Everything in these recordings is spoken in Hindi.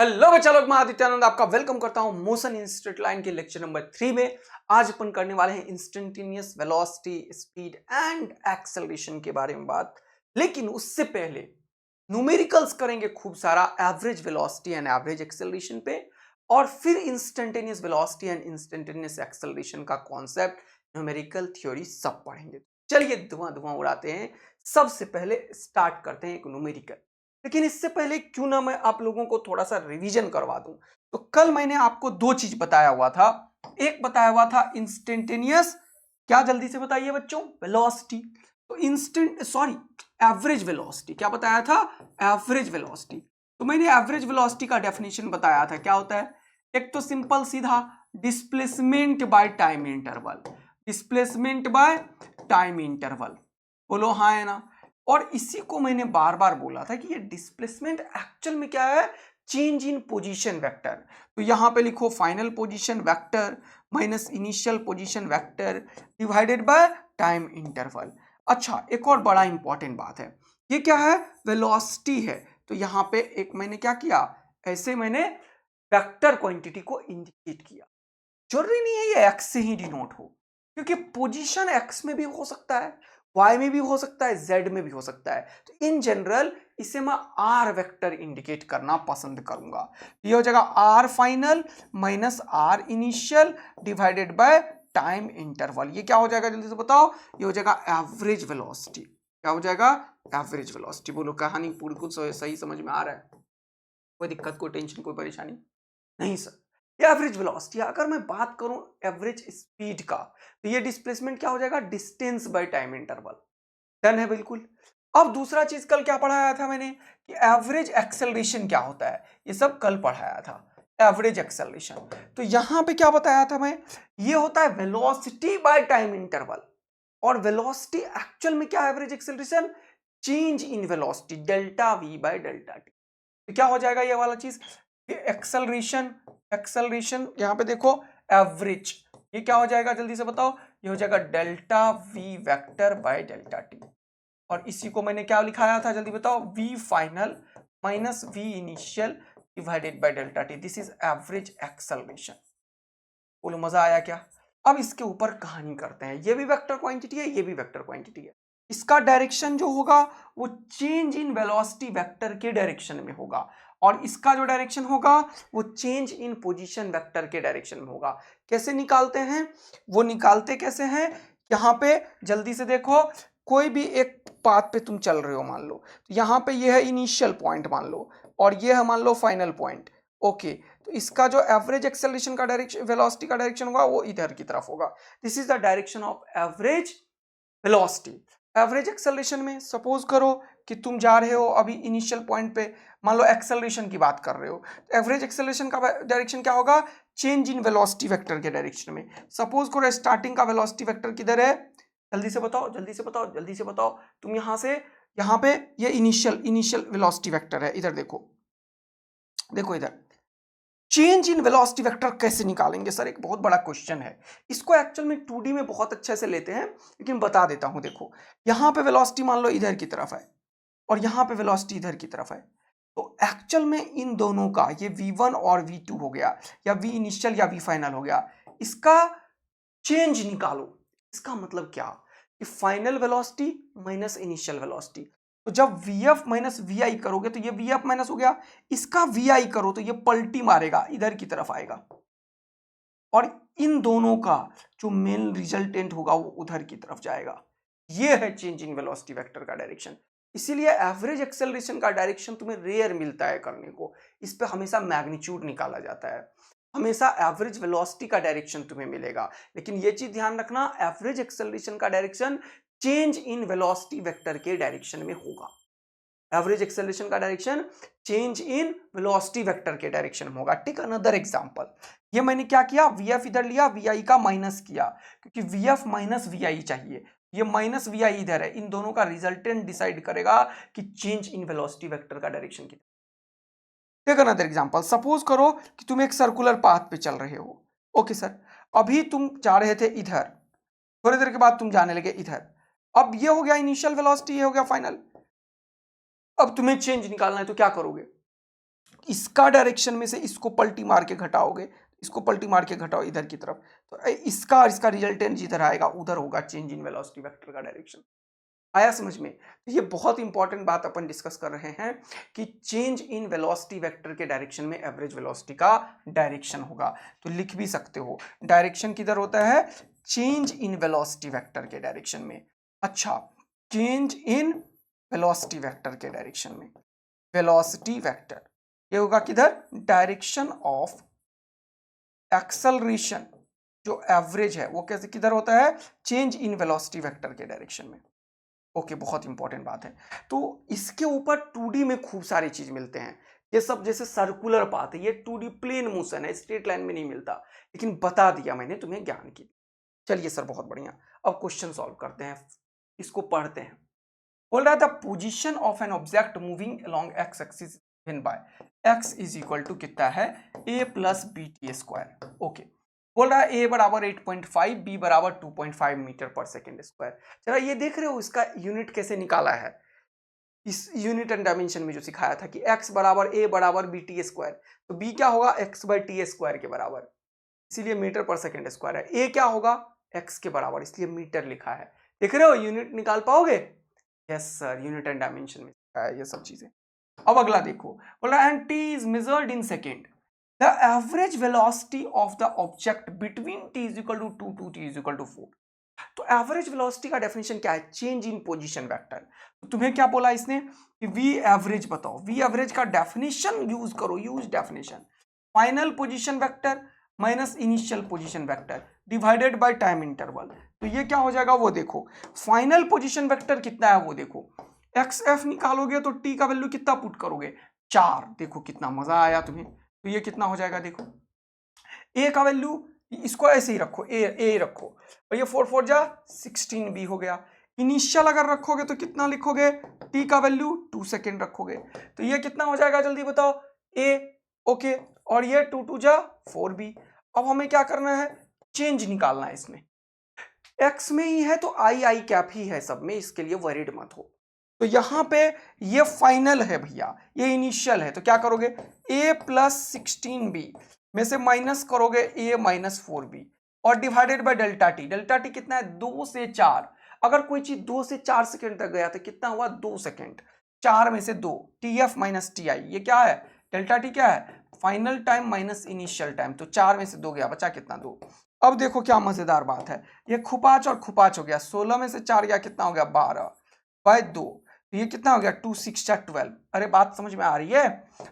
हेलो बच्चा लोग, मैं आदित्यानंद आपका वेलकम करता हूं मोशन इन स्ट्रेट लाइन के लेक्चर नंबर 3 में। आज अपन करने वाले हैं instantaneous velocity, speed and acceleration के बारे में बात। लेकिन उससे पहले न्यूमेरिकल्स करेंगे खूब सारा, average velocity and average acceleration पे, और फिर instantaneous velocity and instantaneous acceleration का कॉन्सेप्ट, न्यूमेरिकल थ्योरी सब पढ़ेंगे। चलिए धुआं धुआं उड़ाते हैं। सबसे पहले स्टार्ट करते हैं एक न्यूमेरिकल। लेकिन इससे पहले क्यों ना मैं आप लोगों को थोड़ा सा रिवीजन करवा दूं। तो कल मैंने आपको दो चीज बताया हुआ था। एक बताया हुआ था इंस्टेंटेनियस, क्या जल्दी से बताइए बच्चों, वेलोसिटी। तो एवरेज वेलोसिटी क्या बताया था, एवरेज वेलोसिटी। तो मैंने एवरेज वेलोसिटी का डेफिनेशन बताया था, क्या होता है। एक तो सिंपल सीधा displacement bye time interval, displacement bye time interval, बोलो हाँ है ना। और इसी को मैंने बार बार बोला था कि ये डिस्प्लेसमेंट एक्चुअल में क्या है, चेंज इन पोजीशन वेक्टर। तो यहां पे लिखो final position vector minus initial position vector divided by time interval. अच्छा, एक और बड़ा इंपॉर्टेंट बात है, ये क्या है, वेलोसिटी है। तो यहां पे एक मैंने क्या किया, ऐसे मैंने वेक्टर क्वांटिटी को इंडिकेट किया। जरूरी नहीं है ये एक्स से ही डिनोट हो, क्योंकि पोजीशन एक्स में भी हो सकता है, वाई में भी हो सकता है, जेड में भी हो सकता है। तो इन जनरल इसे मैं आर वेक्टर इंडिकेट करना पसंद करूंगा। ये हो जाएगा r final minus r initial divided by time interval. ये क्या हो जाएगा जल्दी से बताओ, ये हो जाएगा एवरेज वेलोसिटी। क्या हो जाएगा, एवरेज वेलोसिटी। बोलो कहानी पूरी कुछ सही समझ में आ रहा है, कोई दिक्कत, कोई टेंशन, कोई परेशानी नहीं सर। एवरेज वेलोसिटी, अगर मैं बात करूं एवरेज स्पीड का, तो ये डिस्प्लेसमेंट क्या हो जाएगा, distance by time interval. Done है बिल्कुल। अब दूसरा चीज कल क्या पढ़ाया था मैंने, कि एवरेज एक्सेलरेशन क्या होता है, ये सब कल पढ़ाया था, एवरेज एक्सेलरेशन। तो यहां पे क्या बताया था मैं, ये होता है वेलोसिटी बाय टाइम इंटरवल। और वेलोसिटी एक्चुअल में क्या है, average acceleration change in velocity delta we bye delta T. तो क्या हो जाएगा ये वाला चीज, एक्सेलरेशन, एक्सेलरेशन यहां पे देखो एवरेज, ये क्या हो जाएगा जल्दी से बताओ, ये हो जाएगा delta v vector by delta t. और इसी को मैंने क्या लिखाया था जल्दी बताओ, v final minus v initial divided by delta t. This is average acceleration. बोलो मजा आया क्या। अब इसके ऊपर कहानी करते हैं, ये भी वेक्टर क्वांटिटी है, ये भी वेक्टर क्वांटिटी है। इसका डायरेक्शन जो होगा वो चेंज इन वेलोसिटी वेक्टर के डायरेक्शन में होगा, और इसका जो डायरेक्शन होगा वो चेंज इन पोजीशन वेक्टर के डायरेक्शन में होगा। कैसे निकालते हैं, वो निकालते कैसे हैं, यहां पे जल्दी से देखो। कोई भी एक पाथ पे तुम चल रहे हो, मान लो तो यहां पे ये है इनिशियल पॉइंट मान लो, और ये है मान लो फाइनल पॉइंट। ओके, तो इसका जो एवरेज एक्सेलरेशन का डायरेक्शन, वेलोसिटी का डायरेक्शन होगा वो इधर की तरफ होगा। This is the direction of average velocity. Average acceleration में सपोज करो कि तुम जा रहे हो अभी इनिशियल पॉइंट पे, मान लो एक्सेलरेशन की बात कर रहे हो, तो एवरेज एक्सेलरेशन का डायरेक्शन क्या होगा, चेंज इन वेलोसिटी वेक्टर के डायरेक्शन में। सपोज करो स्टार्टिंग का वेलोसिटी वेक्टर किधर है, जल्दी से बताओ, जल्दी से बताओ, जल्दी से बताओ। तुम यहां से यहां पे ये इनिशियल इनिशियल वेलोसिटी वेक्टर है, इधर देखो, देखो इधर। चेंज इन वेलोसिटी वेक्टर कैसे निकालेंगे सर, एक बहुत बड़ा क्वेश्चन है। इसको एक्चुअल में 2D में बहुत अच्छे से लेते हैं, लेकिन बता देता हूं। देखो यहां पे वेलोसिटी मान लो इधर की तरफ है, और यहां पे वेलोसिटी इधर की तरफ है। तो एक्चुअल में इन दोनों का, ये v1 और v2 हो गया, या v इनिशियल या v फाइनल हो गया, इसका चेंज निकालो। इसका मतलब क्या, कि final velocity minus initial velocity. तो जब vf माइनस vi करोगे तो ये vf माइनस हो गया, इसका vi करो तो ये पलटी मारेगा, इधर की तरफ आएगा, और इन दोनों का जो मेन रिजल्टेंट होगा वो उधर की तरफ जाएगा। ये है चेंज इन वेलोसिटी वेक्टर का डायरेक्शन। इसीलिए एवरेज एक्सेलरेशन का डायरेक्शन तुम्हें रेयर मिलता है करने को, इस पे हमेशा मैग्नीट्यूड निकाला जाता है। हमेशा एवरेज वेलोसिटी का डायरेक्शन तुम्हें मिलेगा, लेकिन ये चीज ध्यान रखना, एवरेज एक्सेलरेशन का direction change in velocity vector के डायरेक्शन में होगा। एवरेज एक्सेलरेशन का direction change in velocity vector के डायरेक्शन में होगा। टेक अनदर एग्जांपल, ये मैंने क्या किया, vf इधर लिया, vi का माइनस किया, क्योंकि vf माइनस vi चाहिए, ये माइनस vi इधर है। इन दोनों का रिजल्टेंट डिसाइड करेगा कि चेंज इन वेलोसिटी वेक्टर का डायरेक्शन कितना। टेक अनदर एग्जांपल, सपोज करो कि तुम एक सर्कुलर पाथ पे चल रहे हो। ओके सर, अभी तुम जा रहे थे इधर, थोड़ी देर के बाद तुम जाने लगे इधर। अब ये हो गया इनिशियल वेलोसिटी, ये हो गया फाइनल। अब तुम्हें चेंज निकालना है तो क्या करोगे, इसका डायरेक्शन में से इसको पलटी मार के घटाओगे, इसको पलटी मार के घटाओ इधर की तरफ, तो इसका रिजल्टेंट जिधर आएगा उधर होगा चेंज इन वेलोसिटी वेक्टर का डायरेक्शन। आया समझ में? तो ये बहुत इंपॉर्टेंट बात अपन डिस्कस कर रहे हैं कि चेंज इन वेलोसिटी वेक्टर के डायरेक्शन में एवरेज वेलोसिटी का डायरेक्शन होगा। तो लिख भी सकते हो डायरेक्शन किधर होता है, चेंज इन वेलोसिटी वेक्टर के डायरेक्शन में। अच्छा, चेंज इन वेलोसिटी वेक्टर के डायरेक्शन में, वेलोसिटी वेक्टर ये होगा किधर, डायरेक्शन ऑफ एक्सेलरेशन जो एवरेज है वो कैसे किधर होता है, चेंज इन वेलोसिटी वेक्टर के डायरेक्शन में। ओके, बहुत इंपॉर्टेंट बात है। तो इसके ऊपर 2D में खूब सारी चीज मिलते हैं। ये सब जैसे सर्कुलर पाथ है, ये 2D प्लेन मोशन है, स्ट्रेट लाइन में नहीं मिलता, लेकिन बता दिया मैंने तुम्हें ज्ञान की। चलिए सर, बहुत बढ़िया। अब क्वेश्चन सॉल्व करते हैं, इसको पढ़ते हैं। बोल रहा था position of an object moving along x axis given by x is equal to कितना है, a plus b t square. Okay, बोल रहा है a बराबर 8.5, b बराबर 2.5 मीटर पर सेकेंड स्क्वायर। चला ये देख रहे हो इसका यूनिट कैसे निकाला है, इस यूनिट एंड डायमेंशन में जो सिखाया था कि x बराबर a बराबर बी टी स्क्वायर, तो b क्या होगा, x बाई टी स्क्वायर के बराबर, इसीलिए मीटर पर सेकेंड स्क्वायर है। a क्या होगा, x के बराबर, इसलिए मीटर लिखा है। देख रहे हो यूनिट निकाल पाओगे? Yes sir, unit and dimension में सिखाया है ये सब चीजें। अब अगला देखो, बोल रहा है and t is measured in second, the average velocity of the object between t is equal to 2 to t is equal to 4। तो एवरेज वेलोसिटी का डेफिनेशन क्या है, चेंज इन पोजीशन वेक्टर। तो तुम्हें क्या बोला इसने कि वी एवरेज बताओ, वी एवरेज का डेफिनेशन यूज करो, use definition, final position vector minus initial position vector divided by time interval. तो ये क्या हो जाएगा वो देखो, फाइनल पोजीशन वेक्टर कितना है वो देखो, एक्स एफ निकालोगे तो टी का वैल्यू कितना पुट करोगे, 4। देखो कितना मजा आया तुम्हें। तो ये कितना हो जाएगा देखो, a का वैल्यू इसको ऐसे ही रखो, a रखो, और ये 4 4 जा 16 b हो गया। इनिशियल अगर रखोगे तो कितना लिखोगे, t का वैल्यू 2 सेकेंड रखोगे, तो ये कितना हो जाएगा जल्दी बताओ, a। ओके, और ये 2 2 जा 4b। अब हमें क्या करना है, चेंज निकालना है इसमें, x में ही है तो आई कैप ही है सब में, इसके लिए वरीड मत हो। तो यहां पे ये फाइनल है भैया, ये इनिशियल है, तो क्या करोगे, a प्लस 16b में से माइनस करोगे a माइनस 4b और divided by delta T. Delta T कितना है, 2 से 4। अगर कोई चीज 2 से 4 सेकंड तक गया तो कितना हुआ, 2 सेकंड। 4 में से 2, tf माइनस ti, ये क्या है, डेल्टा टी क्या है, final time minus initial time. तो 4 में से 2 गया, बचा कितना, 2। अब देखो क्या मजेदार बात है, ये खुपाच और खुपाच हो गया, 16 में से 4 गया, कितना हो गया, 12 बाय 2। तो ये कितना हो गया, 2 6 12। अरे बात समझ में आ रही है?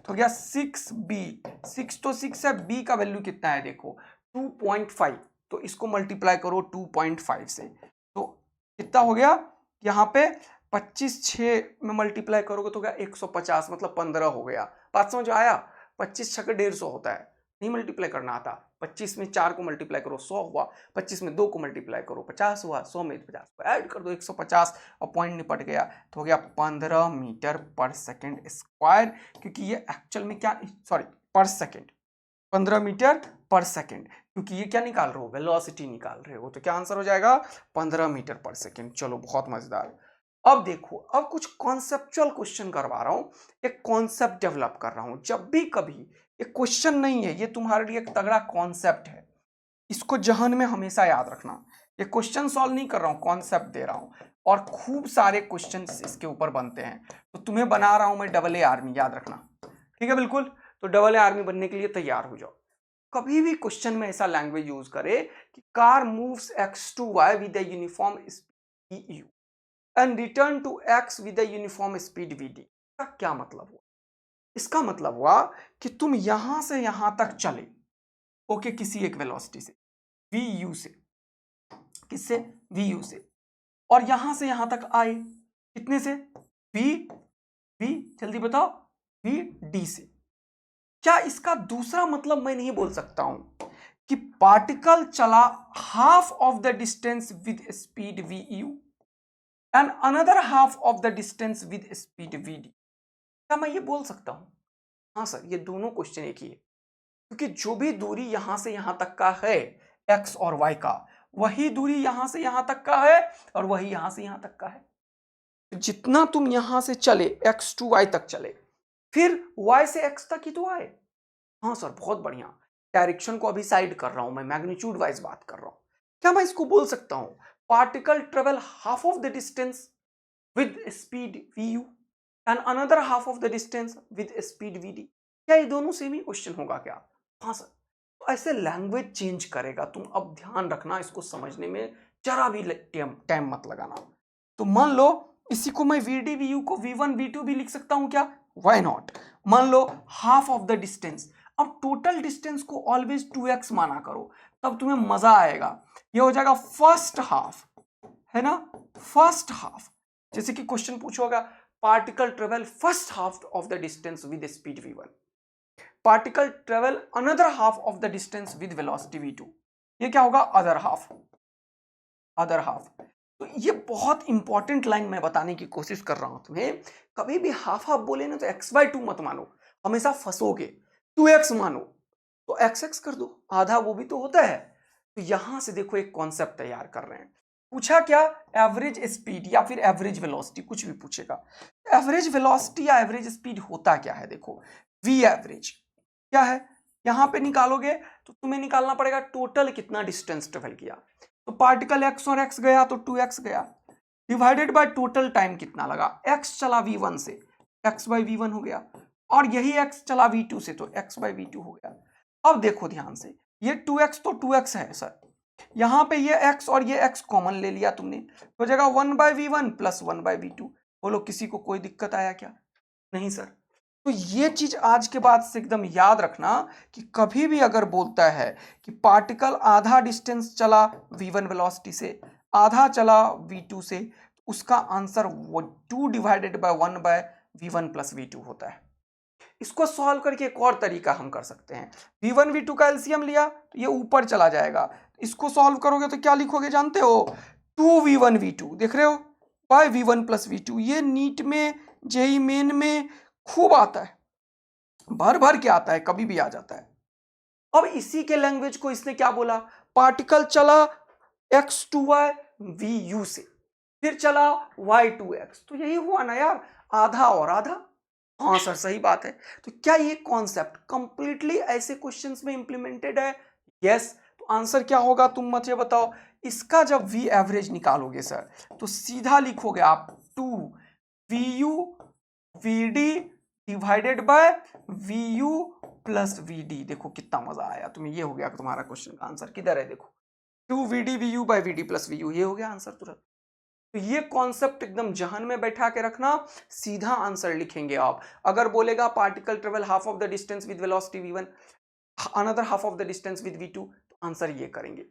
तो गया 6b, 6 तो 6 है, b का वैल्यू कितना है देखो 2.5, तो इसको मल्टीप्लाई करो 2.5 से, तो कितना हो गया, यहाँ पे 25 6 में मल्टीप्लाई करोगे तो क्या 150, मतलब 15 हो गया। बात समझ आया? 25 6 150 होता है, नहीं मल्टीप्लाई करना आता। 25 में 4 को मल्टीप्लाई करो 100 हुआ, 25 में 2 को मल्टीप्लाई करो 50 हुआ, 100 में 50 को ऐड कर दो 150 और पॉइंट निपट गया। तो हो गया 15 मीटर पर सेकेंड स्क्वायर, क्योंकि ये एक्चुअल में क्या, सॉरी पर सेकेंड, 15 मीटर पर सेकेंड, क्योंकि ये क्या निकाल रहे हो, वेलोसिटी निकाल रहे हो। तो क्या आंसर हो जाएगा, 15 मीटर पर सेकेंड। चलो बहुत मजेदार। अब देखो, अब कुछ कॉन्सेप्चुअल क्वेश्चन करवा रहा हूं, एक कॉन्सेप्ट डेवलप कर रहा हूं। जब भी कभी, ये क्वेश्चन नहीं है, ये तुम्हारे लिए एक तगड़ा कॉन्सेप्ट है, इसको जहन में हमेशा याद रखना। ये क्वेश्चन सॉल्व नहीं कर रहा हूं, कॉन्सेप्ट दे रहा हूं, और खूब सारे क्वेश्चन इसके ऊपर बनते हैं। तो तुम्हें बना रहा हूं मैं AA आर्मी, याद रखना, ठीक है बिल्कुल। तो AA आर्मी बनने के लिए तैयार हो जाओ। कभी भी क्वेश्चन में ऐसा लैंग्वेज यूज करे कि car moves x to y with the uniform speed u and return to x with the uniform speed vd, का क्या मतलब हुआ? इसका मतलब हुआ कि तुम यहां से यहां तक चले, ओके, किसी एक वेलोसिटी से, vu से, किससे, vu से, और यहां से यहां तक आए, कितने से, v जल्दी बताओ, vd से। क्या इसका दूसरा मतलब मैं नहीं बोल सकता हूं कि पार्टिकल चला half of the distance with speed vu and another half of the distance with speed vd? क्या मैं ये बोल सकता हूं? हाँ सर, ये दोनों क्वेश्चन एक ही है, क्योंकि जो भी दूरी यहां से यहां तक का है x और y का, वही दूरी यहां से यहां तक का है और वही यहां से यहां तक का है। जितना तुम यहां से चले x to y तक चले, फिर y से x तक ही तो आए। हाँ सर, बहुत बढ़िया। डायरेक्शन को अभी साइड कर रहा हूं मैं, मैग्नीट्यूड वाइज बात कर रहा हूं। क्या मैं इसको बोल सकता हूं particle travel half of the distance with speed vu and another half of the distance with speed vd? क्या ये दोनों सेम ही क्वेश्चन होगा क्या? हाँ सर। तो ऐसे लैंग्वेज चेंज करेगा, तुम अब ध्यान रखना, इसको समझने में जरा भी टाइम मत लगाना। तो मान लो इसी को मैं vd vu को v1 v2 भी लिख सकता हूं क्या? Why not. मान लो हाफ ऑफ द डिस्टेंस, अब टोटल डिस्टेंस को ऑलवेज 2x माना करो, तब तुम्हें मजा आएगा। ये हो जाएगा फर्स्ट हाफ, है ना, फर्स्ट हाफ। जैसे कि क्वेश्चन पूछोगा particle travel first half of the distance with speed v1, particle travel another half of the distance with velocity v2। ये क्या होगा? Other half, other half. तो ये बहुत इंपॉर्टेंट लाइन मैं बताने की कोशिश कर रहा हूं तुम्हें। कभी भी हाफ हाफ बोले ना तो x/2 मत मानो, हमेशा फंसोगे। 2x मानो तो x कर दो, आधा वो भी तो होता है। तो यहां से देखो एक कॉन्सेप्ट तैयार कर रहे हैं। पूछा क्या? एवरेज स्पीड या फिर एवरेज वेलोसिटी, कुछ भी पूछेगा। एवरेज वेलोसिटी या एवरेज स्पीड होता क्या है? देखो वी एवरेज क्या है, यहां पे निकालोगे तो तुम्हें निकालना पड़ेगा टोटल कितना डिस्टेंस ट्रेवल किया। तो पार्टिकल x और x गया तो 2x गया, डिवाइडेड बाय टोटल टाइम कितना लगा। x चला v1 से, x बाई v1 हो गया, और यही x चला v2 से तो x बाई v2 हो गया। अब देखो ध्यान से, ये 2x तो 2x है सर, यहां पे ये x और ये x कॉमन ले लिया तुमने, हो जाएगा 1 by v1 plus 1 by v2। बोलो किसी को कोई दिक्कत आया क्या? नहीं सर। तो ये चीज आज के बाद से एकदम याद रखना कि कभी भी अगर बोलता है कि पार्टिकल आधा डिस्टेंस चला v1 वेलोसिटी से, आधा चला v2 से, तो उसका आंसर वो 2 divided by 1 by v1 plus v2 होता है। इसको सॉल्व करके एक और तरीका हम कर सकते हैं। v1 v2 का एलसीएम लिया तो ये ऊपर चला जाएगा, इसको सॉल्व करोगे तो क्या लिखोगे जानते हो? 2v1 v2, देख रहे हो, बाय v1 प्लस v2। ये नीट में, जेई मेन में खूब आता है, भर भर के आता है, कभी भी आ जाता है। अब इसी के लैंग्वेज को इसने क्या बोला? पार्टिकल चला x2y vu से, फिर चला y2x, तो यही हुआ ना यार, आधा और आधा। हाँ सर सही बात है। तो क्या ये कॉन्सेप्ट कंप्लीटली ऐसे क्वेश्चंस में इंप्लीमेंटेड है? यस। तो आंसर क्या होगा तुम मुझे बताओ। इसका जब वी एवरेज निकालोगे सर तो सीधा लिखोगे आप 2 vu vd divided by vu plus vd। देखो कितना मजा आया तुम्हें, ये हो गया तुम्हारा क्वेश्चन का आंसर। किधर है देखो, 2 vd vu by vd plus vu, ये हो गया आंसर तुरंत। तो ये कॉन्सेप्ट एकदम जहन में बैठा के रखना, सीधा आंसर लिखेंगे आप। अगर बोलेगा particle travel half of the distance with velocity v1 another half of the distance with v2, तो आंसर ये करेंगे।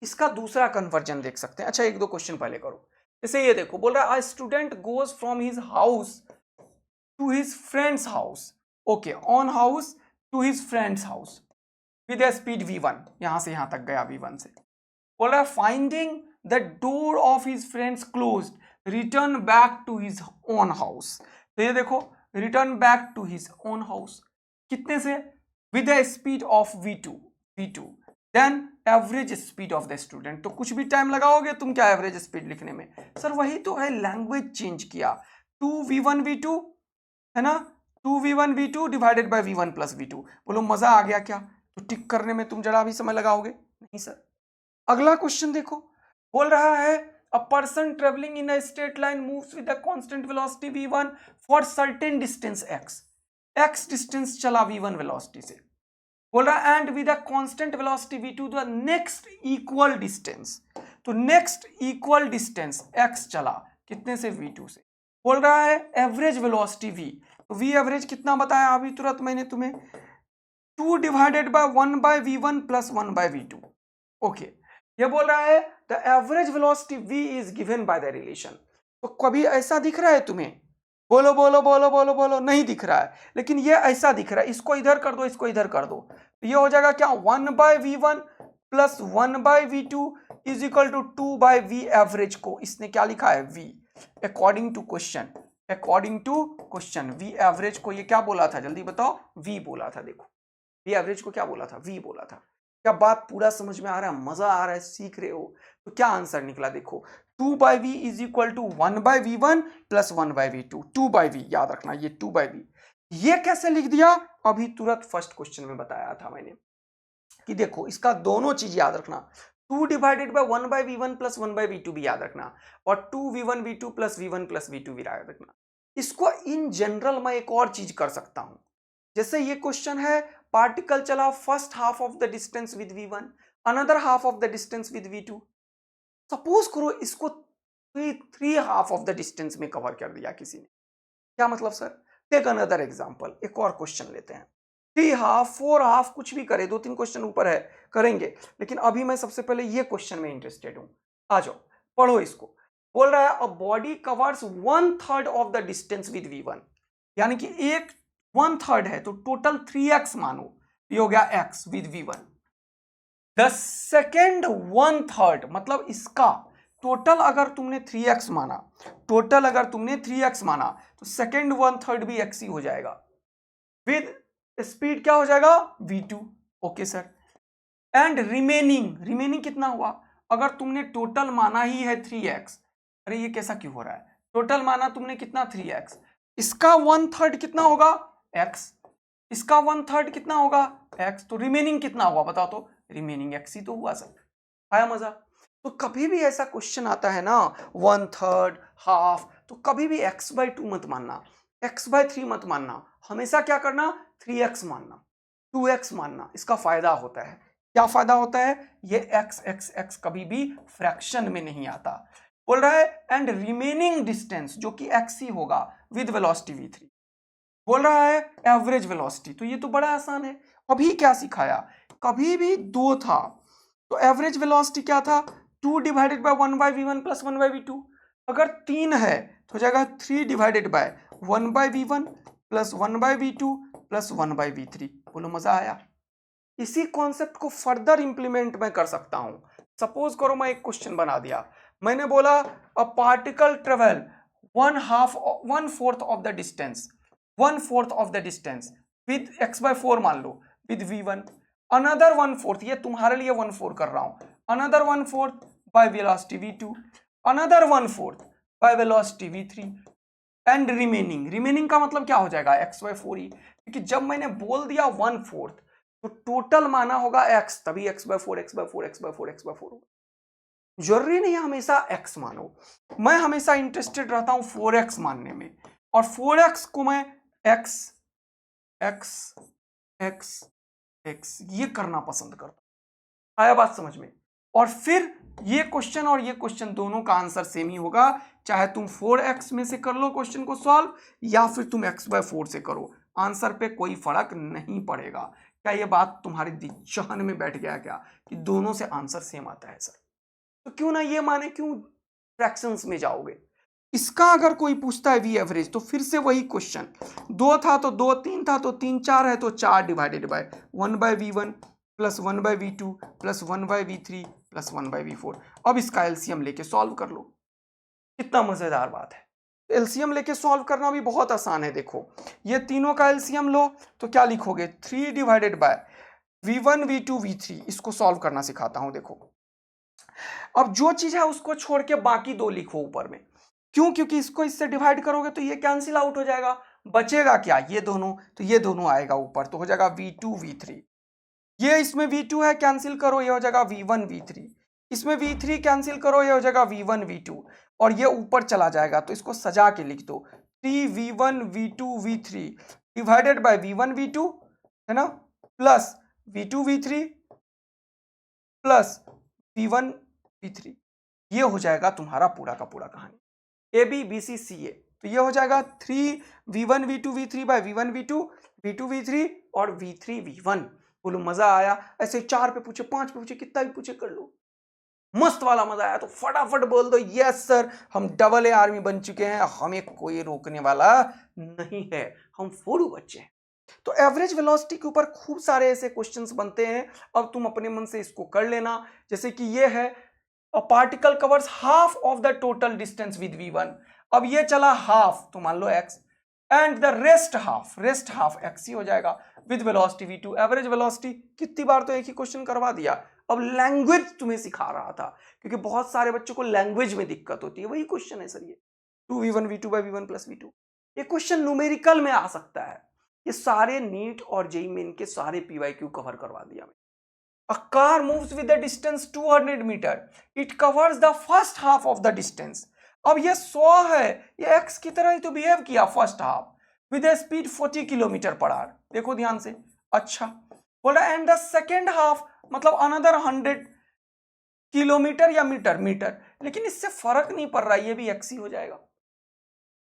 इसका दूसरा कन्वर्जन देख सकते हैं। अच्छा एक दो क्वेश्चन पहले करो। जैसे ये देखो, बोल रहा है student goes from his house to his friends house, okay, on house to his friends house with a speed v1, यहां से यहां तक गया v1 से। बोल रहा है finding the door of his friends closed return back to his own house. तो ये देखो, return back to his own house कितने से? With the speed of v2 then average speed of the student. तो कुछ भी टाइम लगाओगे तुम क्या एवरेज स्पीड लिखने में? सर वही तो है, लैंग्वेज चेंज किया। 2v1 v2 है ना, 2v1 v2 divided by v1 plus v2। बोलो मजा आ गया क्या? तो टिक करने में तुम जरा भी समय लगाओगे नहीं सर। अगला क्वेश्चन देखो, बोल रहा है a person travelling in a straight line moves with a constant velocity v1 for certain distance x distance चला v1 वेलोसिटी से। बोल रहा है and with a constant velocity v2 the next equal distance. तो नेक्स्ट इक्वल डिस्टेंस x चला कितने से? v2 से। बोल रहा है एवरेज वेलोसिटी v, तो v एवरेज कितना बताया अभी तुरंत मैंने तुम्हें? 2 divided by 1 by v1 plus 1 by v2, okay. ये बोल रहा है the average velocity v is given by the relation. तो कभी ऐसा दिख रहा है तुम्हें? बोलो बोलो बोलो बोलो बोलो, नहीं दिख रहा है, लेकिन ये ऐसा दिख रहा है। इसको इधर कर दो, इसको इधर कर दो, तो ये हो जाएगा क्या? 1 by v1 plus 1 by v2 is equal to 2 by v average को इसने क्या लिखा है? v। According to question, according to question v average को ये क्या बोला था? जल्दी बताओ। v बोला था। देखो v एवरेज को क्या बोला था? v बोला था। क्या बात पूरा समझ में आ रहा है? मजा आ रहा है? सीख रहे हो? तो क्या आंसर निकला देखो, 2 by v is equal to 1 by v1 plus 1 by v2। 2 by v याद रखना, ये 2 बाई v। ये कैसे लिख दिया, अभी तुरंत फर्स्ट क्वेश्चन में बताया था मैंने कि देखो इसका दोनों चीज याद रखना, 2 divided by 1 by v1 plus 1 by v2 भी याद रखना, और 2v1 v2 plus v1 plus v2 भी याद रखना। इसको इन जनरल मैं एक और चीज कर सकता हूं, जैसे ये क्वेश्चन है, पार्टिकल चला first half of the distance with v1, another half of the distance with v2। Suppose करो इसको three half of the distance में कवर कर दिया किसी ने, क्या मतलब सर? टेक अनदर एग्जांपल, एक और क्वेश्चन लेते हैं, 3 हाफ 4 हाफ कुछ भी करे, 2-3 क्वेश्चन ऊपर है करेंगे, लेकिन अभी मैं सबसे पहले ये क्वेश्चन में इंटरेस्टेड हूं। आ जाओ पढ़ो इसको। बोल रहा है a body covers 1/3 of the distance with v1, यानी कि एक 1/3 है तो टोटल 3x मानो, ये हो गया x with v1। The second 1/3 मतलब इसका टोटल अगर तुमने 3x माना, टोटल अगर तुमने 3x माना तो सेकेंड 1/3 भी x ही हो जाएगा, विद स्पीड क्या हो जाएगा v2। Okay sir, and remaining कितना हुआ, अगर तुमने टोटल माना ही है 3x, अरे ये कैसा क्यों हो रहा है, टोटल माना तुमने कितना 3x, इसका 1/3 कितना होगा x, इसका 1/3 कितना होगा x, तो रिमेनिंग कितना हुआ बताओ तो, रिमेनिंग x ही तो हुआ सर। आया मजा? तो कभी भी ऐसा क्वेश्चन आता है ना 1/3 हाफ, तो कभी भी x/2 मत मानना, x/3 मत मानना, हमेशा क्या करना 3x मानना, 2x मानना। इसका फायदा होता है, क्या फायदा होता है, ये x कभी भी फ्रैक्शन में नहीं आता। बोल रहा है एंड रिमेनिंग डिस्टेंस जो कि x ही होगा विद वेलोसिटी v3। बोल रहा है एवरेज वेलोसिटी, तो ये तो बड़ा आसान है, अभी क्या सिखाया, कभी भी 2 था तो एवरेज वेलोसिटी क्या था, 2 divided by 1 by v1 plus 1 by v2। अगर 3 है तो हो जाएगा 3 divided by 1 by v1 plus 1 by v2 plus 1 by v3। बोलो मजा आया? इसी कॉन्सेप्ट को फर्दर इंप्लीमेंट मैं कर सकता हूं। सपोज करो मैं एक क्वेश्चन बना दिया, मैंने बोला a particle travel 1/4 of the distance, 1/4 of the distance with x/4 मान लो, विद v1, अनदर 1/4, ये तुम्हारे लिए 1/4 कर रहा हूं, another 1/4 by velocity v2, another 1/4 by velocity v3, and remaining का मतलब क्या हो जाएगा x/4 ही, क्योंकि जब मैंने बोल दिया 1/4 तो टोटल माना होगा x, तभी x/4 होगा। जरूरी नहीं है हमेशा x मानो, मैं हमेशा इंटरेस्टेड रहता हूं 4x मानने में, और 4x को मैं x x x x ये करना पसंद करता हूं। आया बात समझ में? और फिर ये क्वेश्चन और ये क्वेश्चन दोनों का आंसर सेम ही होगा, चाहे तुम 4x में से कर लो क्वेश्चन को सॉल्व, या फिर तुम x/4 से करो, आंसर पे कोई फर्क नहीं पड़ेगा। क्या ये बात तुम्हारे दिमाग में बैठ गया क्या कि दोनों से आंसर सेम आता है सर? तो क्यों ना ये माने, क्यों फ्रैक्शंस में जाओगे? इसका अगर कोई पूछता है वी एवरेज, तो फिर से वही क्वेश्चन, 2 था तो 2, 3 था तो 3, 4 है तो 4 divided by 1 by v1 plus 1 by v2 plus 1 by v3 plus 1 by v4। अब इसका एलसीएम लेके सॉल्व कर लो। कितना मजेदार बात है, एलसीएम लेके सॉल्व करना भी बहुत आसान है। देखो ये तीनों का एलसीएम लो तो क्या लिखोगे, 3 divided bye v1 v2 v3। इसको सॉल्व करना सिखाता हूं। देखो अब जो चीज है उसको छोड़ के बाकी 2 लिखो ऊपर में, क्यों? क्योंकि इसको इससे डिवाइड करोगे तो ये कैंसिल आउट हो जाएगा, बचेगा क्या, ये दोनों, तो ये दोनों आएगा ऊपर, तो हो जाएगा v2 v3। ये इसमें v2 है, कैंसिल करो, ये हो जाएगा v1 v3, इसमें v3 कैंसिल करो, ये हो जाएगा v1 v2, और ये ऊपर चला जाएगा, तो इसको सजा के लिख दो, 3v1 v2 v3 divided by v1 v2 है ना, plus v2 v3 plus v1 v3। ये हो जाएगा तुम्हारा पूरा का पूरा कहानी, ए बी बी सी सी ए। तो ये हो जाएगा 3v1 v2 v3 bye v1 v2 v2 v3 और v3 v1। बोलो मजा आया? ऐसे 4 पे पूछे, 5 पे पूछे, कितना भी पूछे कर लो, मस्त वाला मजा आया तो फटाफट बोल दो यस सर, हम AA आर्मी बन चुके हैं, हमें कोई रोकने वाला नहीं है, हम फोड़ू बच्चे हैं। तो एवरेज वेलोसिटी के ऊपर खूब सारे ऐसे क्वेश्चंस बनते हैं, अब तुम अपने मन से इसको कर लेना। जैसे कि ये है a particle covers half of the total distance with v1, अब ये चला हाफ तो मान लो x, and the rest half x ही हो जाएगा with velocity v2। Average velocity कितनी बार तो एक ही क्वेश्चन करवा दिया। अब लैंग्वेज तुम्हें सिखा रहा था, क्योंकि बहुत सारे बच्चों को लैंग्वेज में दिक्कत होती है, वही क्वेश्चन है सर ये, 2v1 v2 bye v1 plus v2। ये क्वेश्चन न्यूमेरिकल में आ सकता है, ये सारे नीट और जेईई मेन के सारे पीवाईक्यू कवर करवा दिया मैंने। A car moves with the distance 200 metre, it covers the first half of the distance। अब ये 100 है, ये x की तरह ही तो बिहेव किया first half with a speed 40 kilometre per our. देखो ध्यान से, अच्छा बोल रहा है एंड द सेकेंड हाफ मतलब अनदर 100 किलोमीटर या मीटर, लेकिन इससे फर्क नहीं पड़ रहा, ये भी x ही हो जाएगा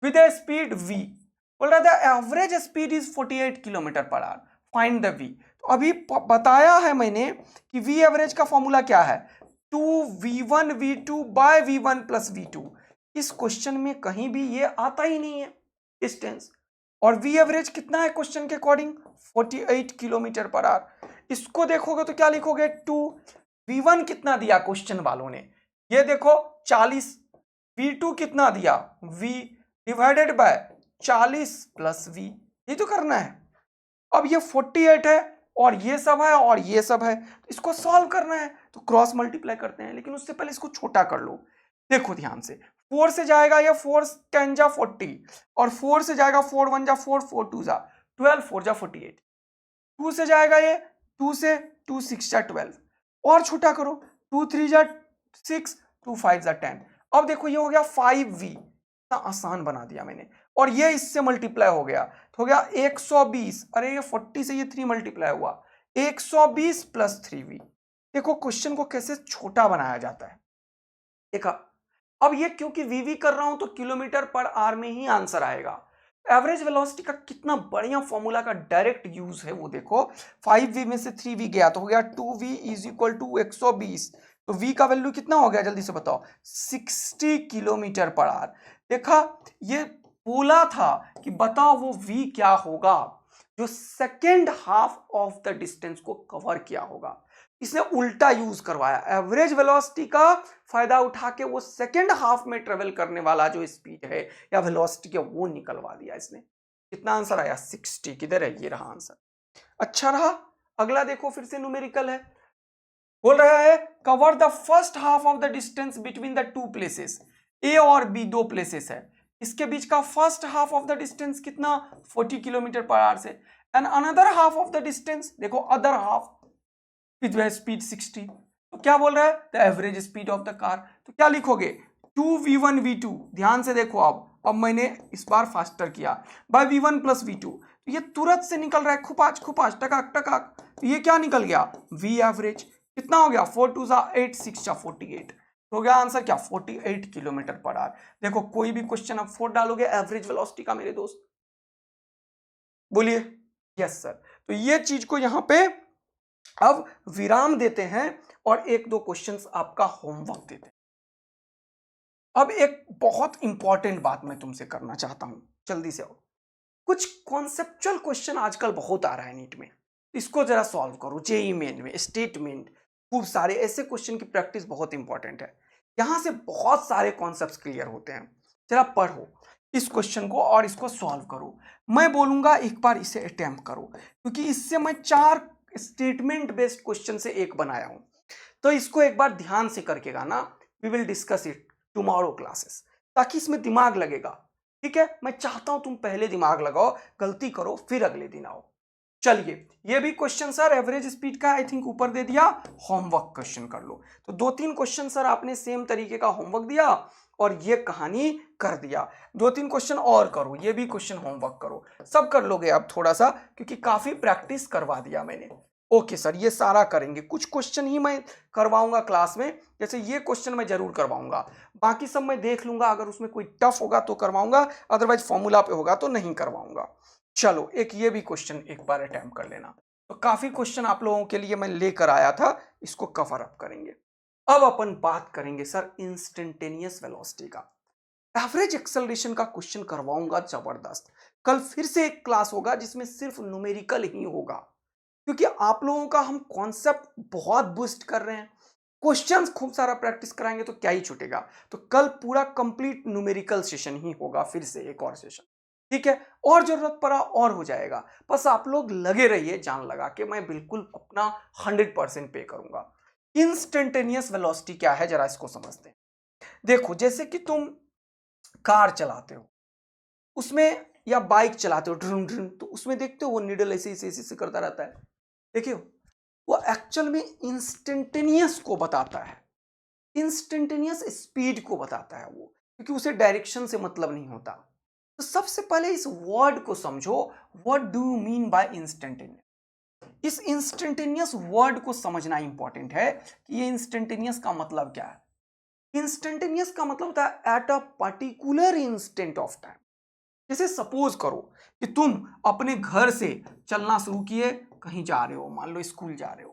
विद ए स्पीड v। बोल रहा था average speed is 48 kilometre per our, find the v। तो अभी बताया है मैंने कि v एवरेज का फॉर्मूला क्या है, 2v1 v2 bye v1 plus v2। इस क्वेश्चन में कहीं भी ये आता ही नहीं है डिस्टेंस, और v एवरेज कितना है क्वेश्चन के अकॉर्डिंग 48 किलोमीटर पर आवर। इसको देखोगे तो क्या लिखोगे, 2v1 कितना दिया क्वेश्चन वालों ने, ये देखो 40, v2 कितना दिया v divided by 40 plus v, ये तो करना है। अब ये 48 है और ये सब है और ये सब है, इसको सॉल्व करना है तो क्रॉस मल्टीप्लाई करते हैं, लेकिन उससे पहले इसको छोटा कर लो। देखो ध्यान से, 4 से जाएगा ये 4 10 जा 40, और 4 से जाएगा 4 1 जा 4 4 2 जा 12 4 जा 48। 2 से जाएगा ये 2 से 2 6 जा 12, और छोटा करो 2 3 जा 6 2 5 जा 10। अब देखो ये हो गया 5v, इतना आसान बना दिया मैंने, और ये इससे मल्टीप्लाई हो गया तो हो गया 120। अरे ये 40 से ये 3 मल्टीप्लाई हुआ 120 प्लस 3v। देखो क्वेश्चन को कैसे छोटा बनाया जाता है, देखा। अब ये क्योंकि वीवी कर रहा हूं तो किलोमीटर पर आवर में ही आंसर आएगा। एवरेज वेलोसिटी का कितना बढ़िया फॉर्मूला का डायरेक्ट यूज है वो देखो, 5v में से 3v गया तो हो गया 2v इज इक्वल टू 120, तो v का वैल्यू कितना हो गया जल्दी से बताओ, 60 किलोमीटर पर आवर। देखा, ये बोला था कि बताओ वो v क्या होगा जो second half of the distance को कवर किया होगा। इसने उल्टा यूज करवाया, एवरेज वेलोसिटी का फायदा उठा के वो सेकेंड हाफ में ट्रेवल करने वाला जो स्पीड है या वेलोसिटी है वो निकलवा दिया इसने। कितना आंसर आया 60, किधर है, ये रहा आंसर। अच्छा रहा, अगला देखो फिर से न्यूमेरिकल है, बोल रहा है cover the first half of the distance between the two places, A और बी दो प्लेसेस है, इसके बीच का first half of the distance कितना 40 किलोमीटर पर आवर से, and another half of the distance देखो अदर हाफ विद स्पीड 60। तो क्या बोल रहा है, the average speed of the car. तो क्या लिखोगे 2v1 v2, ध्यान से देखो, अब मैंने इस बार फास्टर किया, बाय v1 प्लस v2, तो ये तुरंत से निकल रहा है खुपाच खुपाच टकाक टकाक, तो ये क्या निकल गया v एवरेज, कितना हो गया 4 2 8 6 48, तो हो गया आंसर क्या 48 किलोमीटर पर आवर। देखो कोई भी क्वेश्चन आप 4 डालोगे एवरेज वेलोसिटी का मेरे दोस्त, बोलिए यस सर। तो ये चीज को यहां पे अब विराम देते हैं और एक दो क्वेश्चंस आपका होमवर्क देते हैं। अब एक बहुत इंपॉर्टेंट बात मैं तुमसे करना चाहता हूं, जल्दी से आओ। कुछ कॉन्सेप्चुअल क्वेश्चन आजकल बहुत आ रहा है नीट में, इसको जरा सॉल्व करो। जेईई मेन में स्टेटमेंट, खूब सारे ऐसे क्वेश्चन की प्रैक्टिस बहुत इंपॉर्टेंट है, यहां से बहुत सारे कॉन्सेप्ट्स क्लियर होते हैं। जरा पढ़ो इस क्वेश्चन को और इसको सॉल्व करो। मैं बोलूंगा एक बार इसे अटेम्प्ट करो, क्योंकि इससे मैं 4 स्टेटमेंट बेस्ड क्वेश्चन से एक बनाया हूं, तो इसको एक बार ध्यान से करके गाना, we will discuss it tomorrow classes, ताकि इसमें दिमाग लगेगा। ठीक है, मैं चाहता हूं तुम पहले दिमाग लगाओ, गलती करो फिर अगले दिन आओ। चलिए, ये भी क्वेश्चन सर एवरेज स्पीड का आई थिंक ऊपर दे दिया, होमवर्क क्वेश्चन कर लो। तो 2-3 क्वेश्चन सर आपने सेम तरीके का होमवर्क दिया और ये कहानी कर दिया। 2-3 क्वेश्चन और करो, ये भी क्वेश्चन होमवर्क करो, सब कर लोगे अब थोड़ा सा, क्योंकि काफी प्रैक्टिस करवा दिया मैंने। ओके सर, ये सारा करेंगे, कुछ क्वेश्चन ही मैं करवाऊंगा क्लास में, जैसे ये क्वेश्चन मैं जरूर करवाऊंगा, बाकी सब मैं देख लूंगा, अगर उसमें कोई टफ होगा तो करवाऊंगा, अदरवाइज फॉर्मूला पे होगा तो नहीं करवाऊंगा। चलो एक ये भी क्वेश्चन एक बार अटेम्प्ट कर लेना। तो काफी क्वेश्चन आप लोगों के लिए मैं लेकर आया था, इसको कवर अप करेंगे। अब अपन बात करेंगे सर इंस्टेंटेनियस वेलोसिटी का। एवरेज एक्सेलरेशन का क्वेश्चन करवाऊंगा जबरदस्त। कल फिर से एक क्लास होगा जिसमें सिर्फ न्यूमेरिकल ही होगा, क्योंकि आप लोगों का हम कॉन्सेप्ट बहुत बूस्ट कर रहे हैं, क्वेश्चंस खूब सारा प्रैक्टिस कराएंगे तो क्या ही छूटेगा। तो कल पूरा कंप्लीट न्यूमेरिकल सेशन ही होगा, फिर से एक और सेशन, ठीक है। और जरूरत पड़ा और हो जाएगा, बस आप लोग लगे रहिए जान लगा के, मैं बिल्कुल अपना 100% पे करूंगा। इंस्टेंटेनियस वेलोसिटी क्या है जरा इसको समझते हैं। देखो, जैसे कि तुम कार चलाते हो, उसमें या बाइक चलाते हो ड्रून ड्रून, तो उसमें देखते हो वो नीडल ऐसे ऐसे ऐसे ऐसे करता रहता है, देखिए वो एक्चुअल में इंस्टेंटेनियस को बताता है, इंस्टेंटेनियस स्पीड को बताता है वो, क्योंकि उसे डायरेक्शन से मतलब नहीं होता। तो सबसे पहले इस वर्ड को समझो, what do you mean by instantaneous. इस इंस्टेंटेनियस वर्ड को समझना इंपॉर्टेंट है कि ये इंस्टेंटेनियस का मतलब क्या है। इंस्टेंटेनियस का मतलब होता है eight a particular instant of time. जैसे सपोज करो कि तुम अपने घर से चलना शुरू किए, कहीं जा रहे हो, मान लो स्कूल जा रहे हो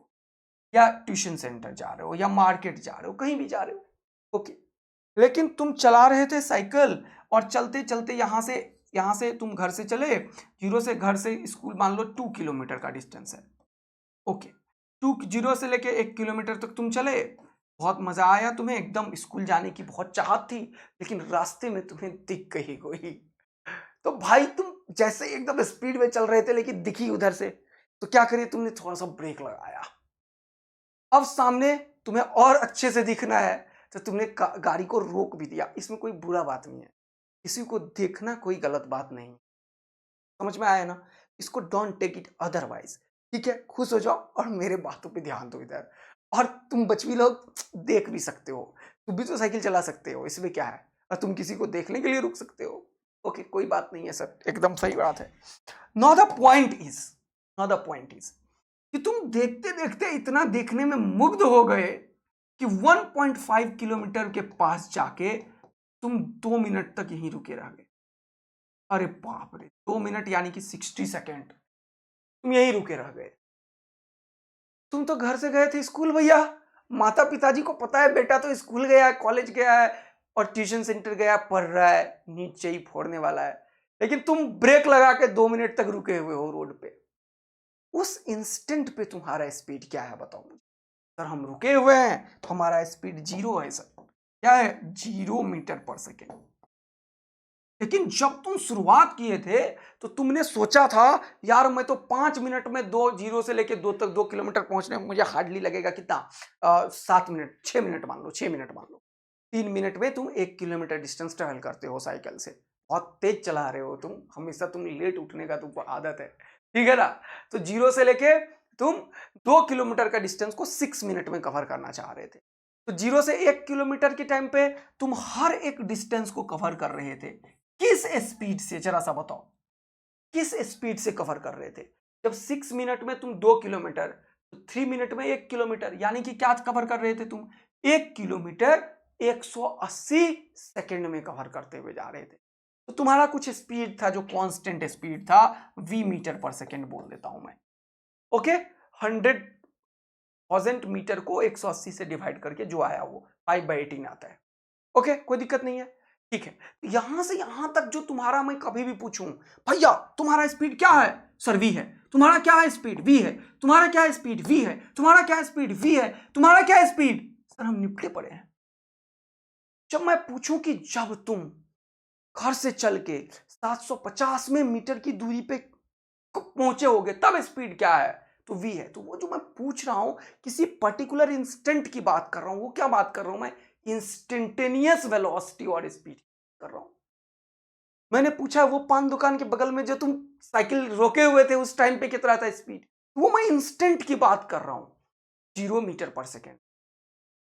या ट्यूशन सेंटर जा रहे हो या मार्केट जा रहे हो, कहीं भी जा रहे हो, ओके। लेकिन तुम चला रहे थे साइकिल और चलते चलते यहां से तुम घर से चले, जीरो से घर से स्कूल मान लो 2 किलोमीटर का डिस्टेंस है, ओके। जीरो से लेके 1 किलोमीटर तक तुम चले, बहुत मजा आया तुम्हें, एकदम स्कूल जाने की बहुत चाहत थी, लेकिन रास्ते में तुम्हें दिख गई कोई, तो भाई तुम जैसे एकदम स्पीड में चल रहे थे लेकिन दिखी उधर से, तो क्या करिए, तुमने थोड़ा सा ब्रेक लगाया। अब सामने तुम्हें और अच्छे से दिखना है, तो तुमने गाड़ी को रोक भी दिया। इसमें कोई बुरा बात नहीं है, किसी को देखना कोई गलत बात नहीं, समझ में आया ना। इसको डोंट टेक इट अदरवाइज, ठीक है, खुश हो जाओ और मेरे बातों पे ध्यान दो इधर। और तुम बचवी लोग देख भी सकते हो, तुम भी तो साइकिल चला सकते हो, इसमें क्या है, और तुम किसी को देखने के लिए रुक सकते हो, ओके, कोई बात नहीं है सर, एकदम सही बात है। Now the point is, now the point is कि तुम देखते देखते इतना देखने में मुग्ध हो गए कि 1.5 किलोमीटर के पास जाके तुम 2 मिनट तक यहीं रुके रह गए। अरे बाप रे, 2 मिनट यानी कि 60 सेकेंड तुम यहीं रुके रह गए। तुम तो घर से गए थे स्कूल भैया, माता पिताजी को पता है बेटा तो स्कूल गया है, कॉलेज गया है और ट्यूशन सेंटर गया, पढ़ रहा है, नीचे ही फोड़ने वाला है, लेकिन तुम ब्रेक लगा के 2 मिनट तक रुके हुए हो रोड पे। उस इंस्टेंट पे तुम्हारा स्पीड क्या है बताओ मुझे। सर हम रुके हुए हैं तो हमारा स्पीड 0 है सर, क्या है, 0 मीटर पर सेकेंड। लेकिन जब तुम शुरुआत किए थे तो तुमने सोचा था यार मैं तो 5 मिनट में 2 से लेके 2 तक 2 किलोमीटर पहुंचने में मुझे हार्डली लगेगा कितना, 7 मिनट, 6 मिनट मान लो, 6 मिनट मान लो। 3 मिनट में तुम 1 किलोमीटर डिस्टेंस ट्रेवल करते हो साइकिल से, बहुत तेज चला रहे हो तुम, हमेशा तुम लेट उठने का तुमको आदत है, ठीक है ना। तो 0 से लेके तुम 2 किलोमीटर का डिस्टेंस को 6 मिनट में कवर करना चाह रहे थे। तो 0 से 1 किलोमीटर के टाइम पे तुम हर एक डिस्टेंस को कवर कर रहे थे, किस स्पीड से, जरा सा बताओ, किस स्पीड से कवर कर रहे थे। जब 6 मिनट में तुम 2 किलोमीटर, तो 3 मिनट में 1 किलोमीटर, यानी कि क्या कवर कर रहे थे तुम, 1 किलोमीटर 180 सेकेंड में कवर करते हुए जा रहे थे। तो तुम्हारा कुछ स्पीड था जो कांस्टेंट स्पीड था, v मीटर पर सेकेंड बोल देता हूं मैं, ओके। 100,000 मीटर को 180 से डिवाइड करके जो आया वो 5/18 आता है, ओके, कोई दिक्कत नहीं है, ठीक है। यहां से यहां तक जो तुम्हारा मैं कभी भी पूछूं भैया तुम्हारा स्पीड क्या है, सर वी है। तुम्हारा क्या है स्पीड, वी है। तुम्हारा क्या है स्पीड, वी है। तुम्हारा क्या है स्पीड, वी है। तुम्हारा क्या है स्पीड, सर हम निपटे पड़े हैं। जब मैं पूछूं कि जब तुम घर से चल के 750 में मीटर की दूरी पे पहुंचे होगे तब स्पीड क्या है, तो वी है। तो वो जो मैं पूछ रहा हूं किसी पर्टिकुलर इंस्टेंट की बात कर रहा हूं, वो क्या बात कर रहा हूं मैं, इंस्टेंटेनियस वेलोसिटी और स्पीड कर रहा हूं। मैंने पूछा वो पान दुकान के बगल में जो तुम साइकिल रोके हुए थे उस टाइम पे कितना था स्पीड, वो मैं इंस्टेंट की बात कर रहा हूं, 0 मीटर पर सेकेंड,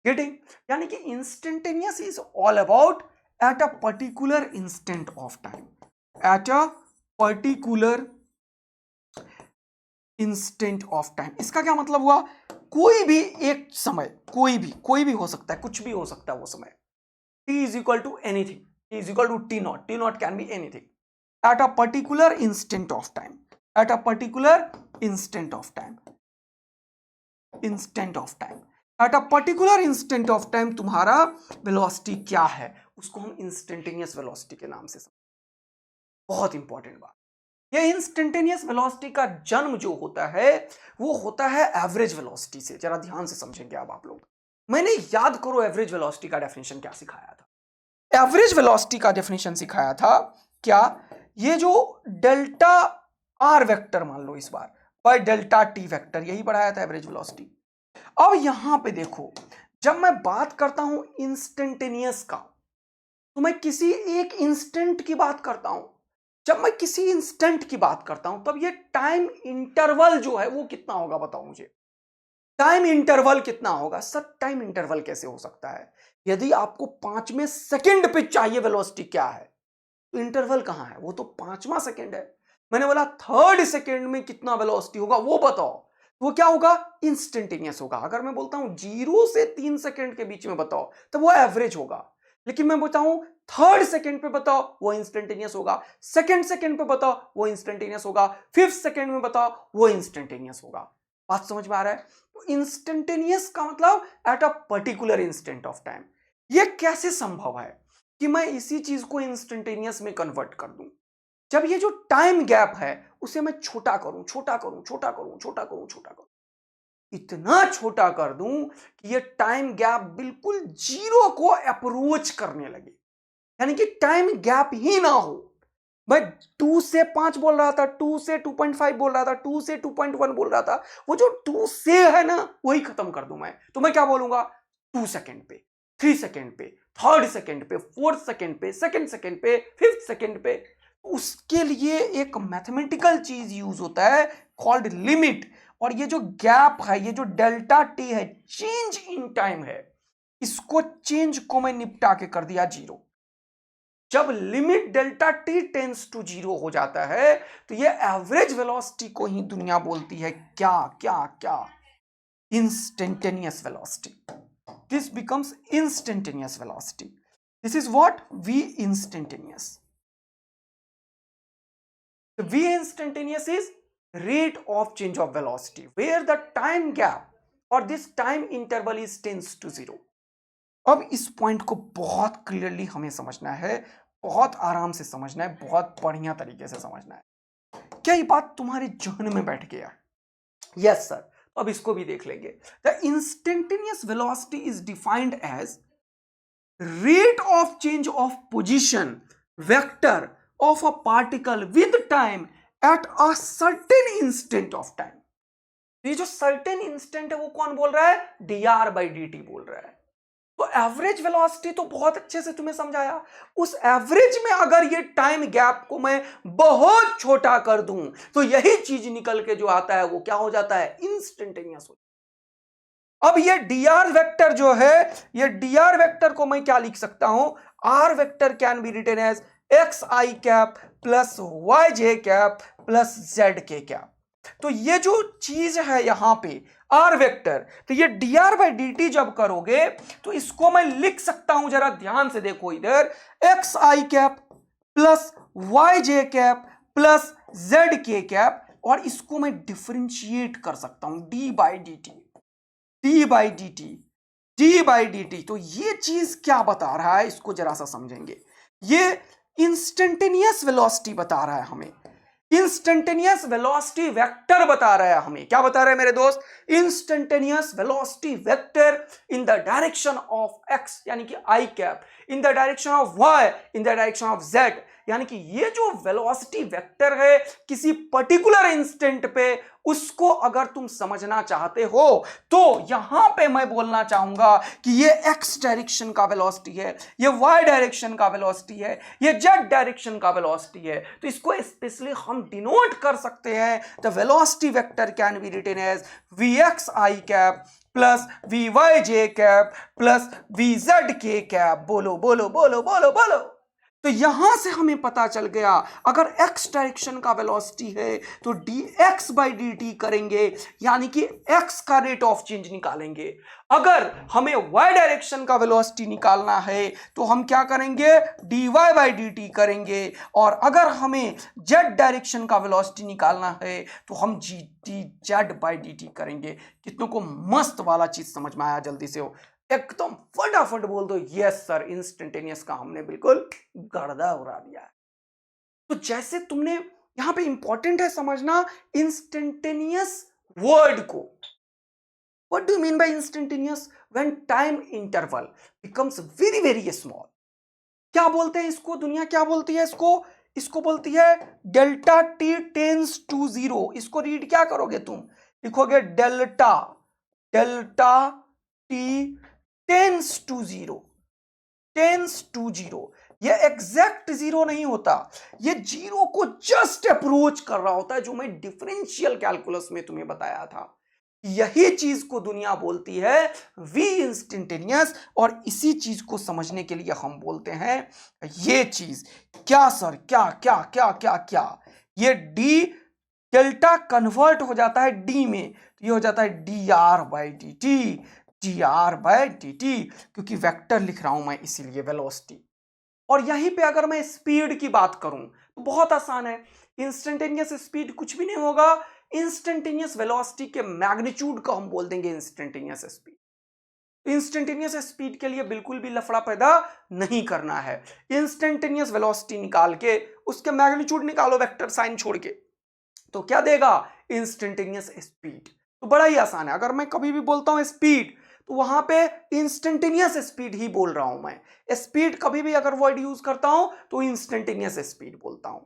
गेटिंग। यानी कि instantaneous is all about eight a particular instant of time, at a particular instant of time. इसका क्या मतलब हुआ, कोई भी एक समय, कोई भी हो सकता है, कुछ भी हो सकता है वो समय, t is equal to anything, t is equal to t naught can be anything at a particular instant of time, at a particular instant of time, instant of time, at a particular instant of time तुम्हारा वेलोसिटी क्या है, उसको हम इंस्टेंटेनियस वेलोसिटी के नाम से समझते हैं। बहुत इंपॉर्टेंट बात, ये इंस्टेंटेनियस वेलोसिटी का जन्म जो होता है वो होता है एवरेज वेलोसिटी से। जरा ध्यान से समझेंगे अब आप लोग, मैंने याद करो एवरेज वेलोसिटी का डेफिनेशन क्या सिखाया था। एवरेज वेलोसिटी का डेफिनेशन सिखाया था क्या, ये जो डेल्टा आर वेक्टर मान लो इस बार बाय डेल्टा टी वेक्टर, यही पढ़ाया था एवरेज वेलोसिटी। अब यहां पे देखो, जब मैं बात करता हूं इंस्टेंटेनियस का, तो मैं किसी एक इंस्टेंट की बात करता हूं, जब मैं किसी इंस्टेंट की बात करता हूं तब ये टाइम इंटरवल जो है वो कितना होगा, बताओ मुझे। टाइम इंटरवल कितना होगा सर? टाइम इंटरवल कैसे हो सकता है? यदि आपको 5वें सेकंड पे चाहिए वेलोसिटी क्या है, तो इंटरवल कहां है? वो तो 5वां सेकंड है। मैंने बोला थर्ड सेकंड में कितना वेलोसिटी होगा वो बताओ। वो क्या होगा? इंस्टेंटेनियस होगा। अगर मैं बोलता हूं 0 से 3 सेकंड के बीच में बताओ तो वो एवरेज होगा। लेकिन मैं बताऊं थर्ड सेकंड पे बताओ वो इंस्टेंटेनियस होगा, सेकंड सेकंड पे बताओ वो इंस्टेंटेनियस होगा, फिफ्थ सेकंड में बताओ वो इंस्टेंटेनियस होगा। बात समझ में आ रहा है? तो इंस्टेंटेनियस का मतलब eight a particular instant of time. ये कैसे संभव है कि मैं इसी चीज को इंस्टेंटेनियस में कन्वर्ट कर दूं? जब ये जो टाइम गैप है उसे मैं छोटा करूं, छोटा करूं, छोटा करूं, छोटा करूं, छोटा करूं, इतना छोटा कर दूं कि ये टाइम गैप बिल्कुल जीरो को अप्रोच करने लगे, यानी कि टाइम गैप ही ना हो। भाई 2 से 5 बोल रहा था, 2 से 2.5 बोल रहा था, 2 से 2.1 बोल रहा था, वो जो 2 से है ना वही खत्म कर दूं मैं, तो मैं क्या बोलूंगा? 2 सेकंड पे, 3 सेकंड पे, थर्ड सेकंड पे, फोर्थ सेकंड पे, सेकंड सेकंड पे, फिफ्थ सेकंड पे। उसके लिए एक मैथमेटिकल चीज यूज होता है कॉल्ड लिमिट। और ये जो गैप है, ये जो डेल्टा टी है, चेंज इन टाइम है, इसको चेंज को मैं निपटा के कर दिया जीरो। जब limit delta t tends to zero हो जाता है तो ये एवरेज वेलोसिटी को ही दुनिया बोलती है क्या क्या क्या? Instantaneous velocity. This becomes instantaneous velocity. This is what we instantaneous. V instantaneous is rate of change of velocity where the time gap or this time interval is tends to zero। अब इस पॉइंट को बहुत क्लियरली हमें समझना है, बहुत आराम से समझना है, बहुत बढ़िया तरीके से समझना है। क्या ये बात तुम्हारे जहन में बैठ गया? Yes sir. अब इसको भी देख लेंगे। The instantaneous velocity is defined as rate of change of position vector of a particle with time at a certain instant of time। ये जो certain instant है वो कौन बोल रहा है? dr by dt बोल रहा है। तो एवरेज वेलोसिटी तो बहुत अच्छे से तुम्हें समझाया। उस एवरेज में अगर ये टाइम गैप को मैं बहुत छोटा कर दूं तो यही चीज निकल के जो आता है वो क्या हो जाता है? इंस्टेंटेनियस हो। अब ये dr वेक्टर जो है, ये dr वेक्टर को मैं क्या लिख सकता हूं? r vector can be written as x i cap plus y j cap plus z k cap. तो ये जो चीज है यहां पे r वेक्टर, तो ये dr बाई dt जब करोगे तो इसको मैं लिख सकता हूं, जरा ध्यान से देखो इधर, x i cap plus y j cap plus z k cap, और इसको मैं डिफरेंशिएट कर सकता हूं D by D T, D by D T, D by D T. तो ये चीज क्या बता रहा है इसको जरा सा समझेंगे। ये इंस्टेंटेनियस वेलोसिटी बता रहा है हमें, इंस्टेंटेनियस वेलोसिटी वेक्टर बता रहा है हमें। क्या बता रहा है मेरे दोस्त? Instantaneous velocity vector in the direction of X यानी कि I cap, in the direction of Y in the direction of Z. यानी कि ये जो वेलोसिटी वेक्टर है किसी पर्टिकुलर इंस्टेंट पे, उसको अगर तुम समझना चाहते हो तो यहां पे मैं बोलना चाहूंगा कि ये एक्स डायरेक्शन का वेलोसिटी है, ये वाई डायरेक्शन का वेलोसिटी है, ये जेड डायरेक्शन का वेलोसिटी है। तो इसको स्पेशली हम डिनोट कर सकते हैं, the velocity vector can be written as v x i cap plus v y j cap plus v z k cap. बोलो बोलो बोलो बोलो बोलो। तो यहां से हमें पता चल गया अगर x डायरेक्शन का वेलोसिटी है तो dx बाई dt करेंगे, यानी कि x का रेट ऑफ चेंज निकालेंगे। अगर हमें y डायरेक्शन का वेलोसिटी निकालना है तो हम क्या करेंगे? dy बाई dt करेंगे। और अगर हमें z डायरेक्शन का वेलोसिटी निकालना है तो हम dz बाई dt करेंगे। कितनों को मस्त वाला चीज समझ में आया? जल्दी से हो एकदम फटाफट बोल दो यस सर। इंस्टेंटेनियस का हमने बिल्कुल गर्दा उड़ा दिया है। तो जैसे तुमने यहां पे इंपॉर्टेंट है समझना इंस्टेंटेनियस वर्ड को। What do mean by instantaneous? When time interval becomes very very small. क्या बोलते हैं इसको? दुनिया क्या बोलती है इसको? इसको बोलती है delta t tends to zero. इसको रीड क्या करोगे तुम? लिखोगे delta, delta t tends to zero, tends to zero. ये एग्जैक्ट जीरो नहीं होता, ये जीरो को जस्ट अप्रोच कर रहा होता है, जो मैं डिफरेंशियल कैलकुलस में तुम्हें बताया था। यही चीज को दुनिया बोलती है वी इंस्टेंटेनियस, और इसी चीज को समझने के लिए हम बोलते हैं ये चीज। क्या सर, क्या क्या क्या क्या क्या, ये डी डेल्टा कन्वर्ट हो जाता है डी में, तो ये हो जाता है D R by D T, D R by D T, क्योंकि वेक्टर लिख रहा हूं मैं इसीलिए वेलोसिटी। और यहीं पे अगर मैं स्पीड की बात करूं तो बहुत आसान है, इंस्टेंटेनियस स्पीड कुछ भी नहीं होगा, इंस्टेंटेनियस वेलोसिटी के मैग्नीट्यूड को हम बोल देंगे इंस्टेंटेनियस स्पीड। इंस्टेंटेनियस स्पीड के लिए बिल्कुल भी लफड़ा पैदा नहीं करना है, इंस्टेंटेनियस वेलोसिटी निकाल के उसके मैग्नीट्यूड निकालो वेक्टर साइन छोड़ के, तो क्या देगा, इंस्टेंटेनियस स्पीड। तो बड़ा ही आसान है, अगर मैं कभी भी बोलता हूं स्पीड तो वहां पे इंस्टेंटेनियस स्पीड ही बोल रहा हूं मैं। स्पीड कभी भी अगर वर्ड यूज करता हूं तो इंस्टेंटेनियस स्पीड बोलता हूं।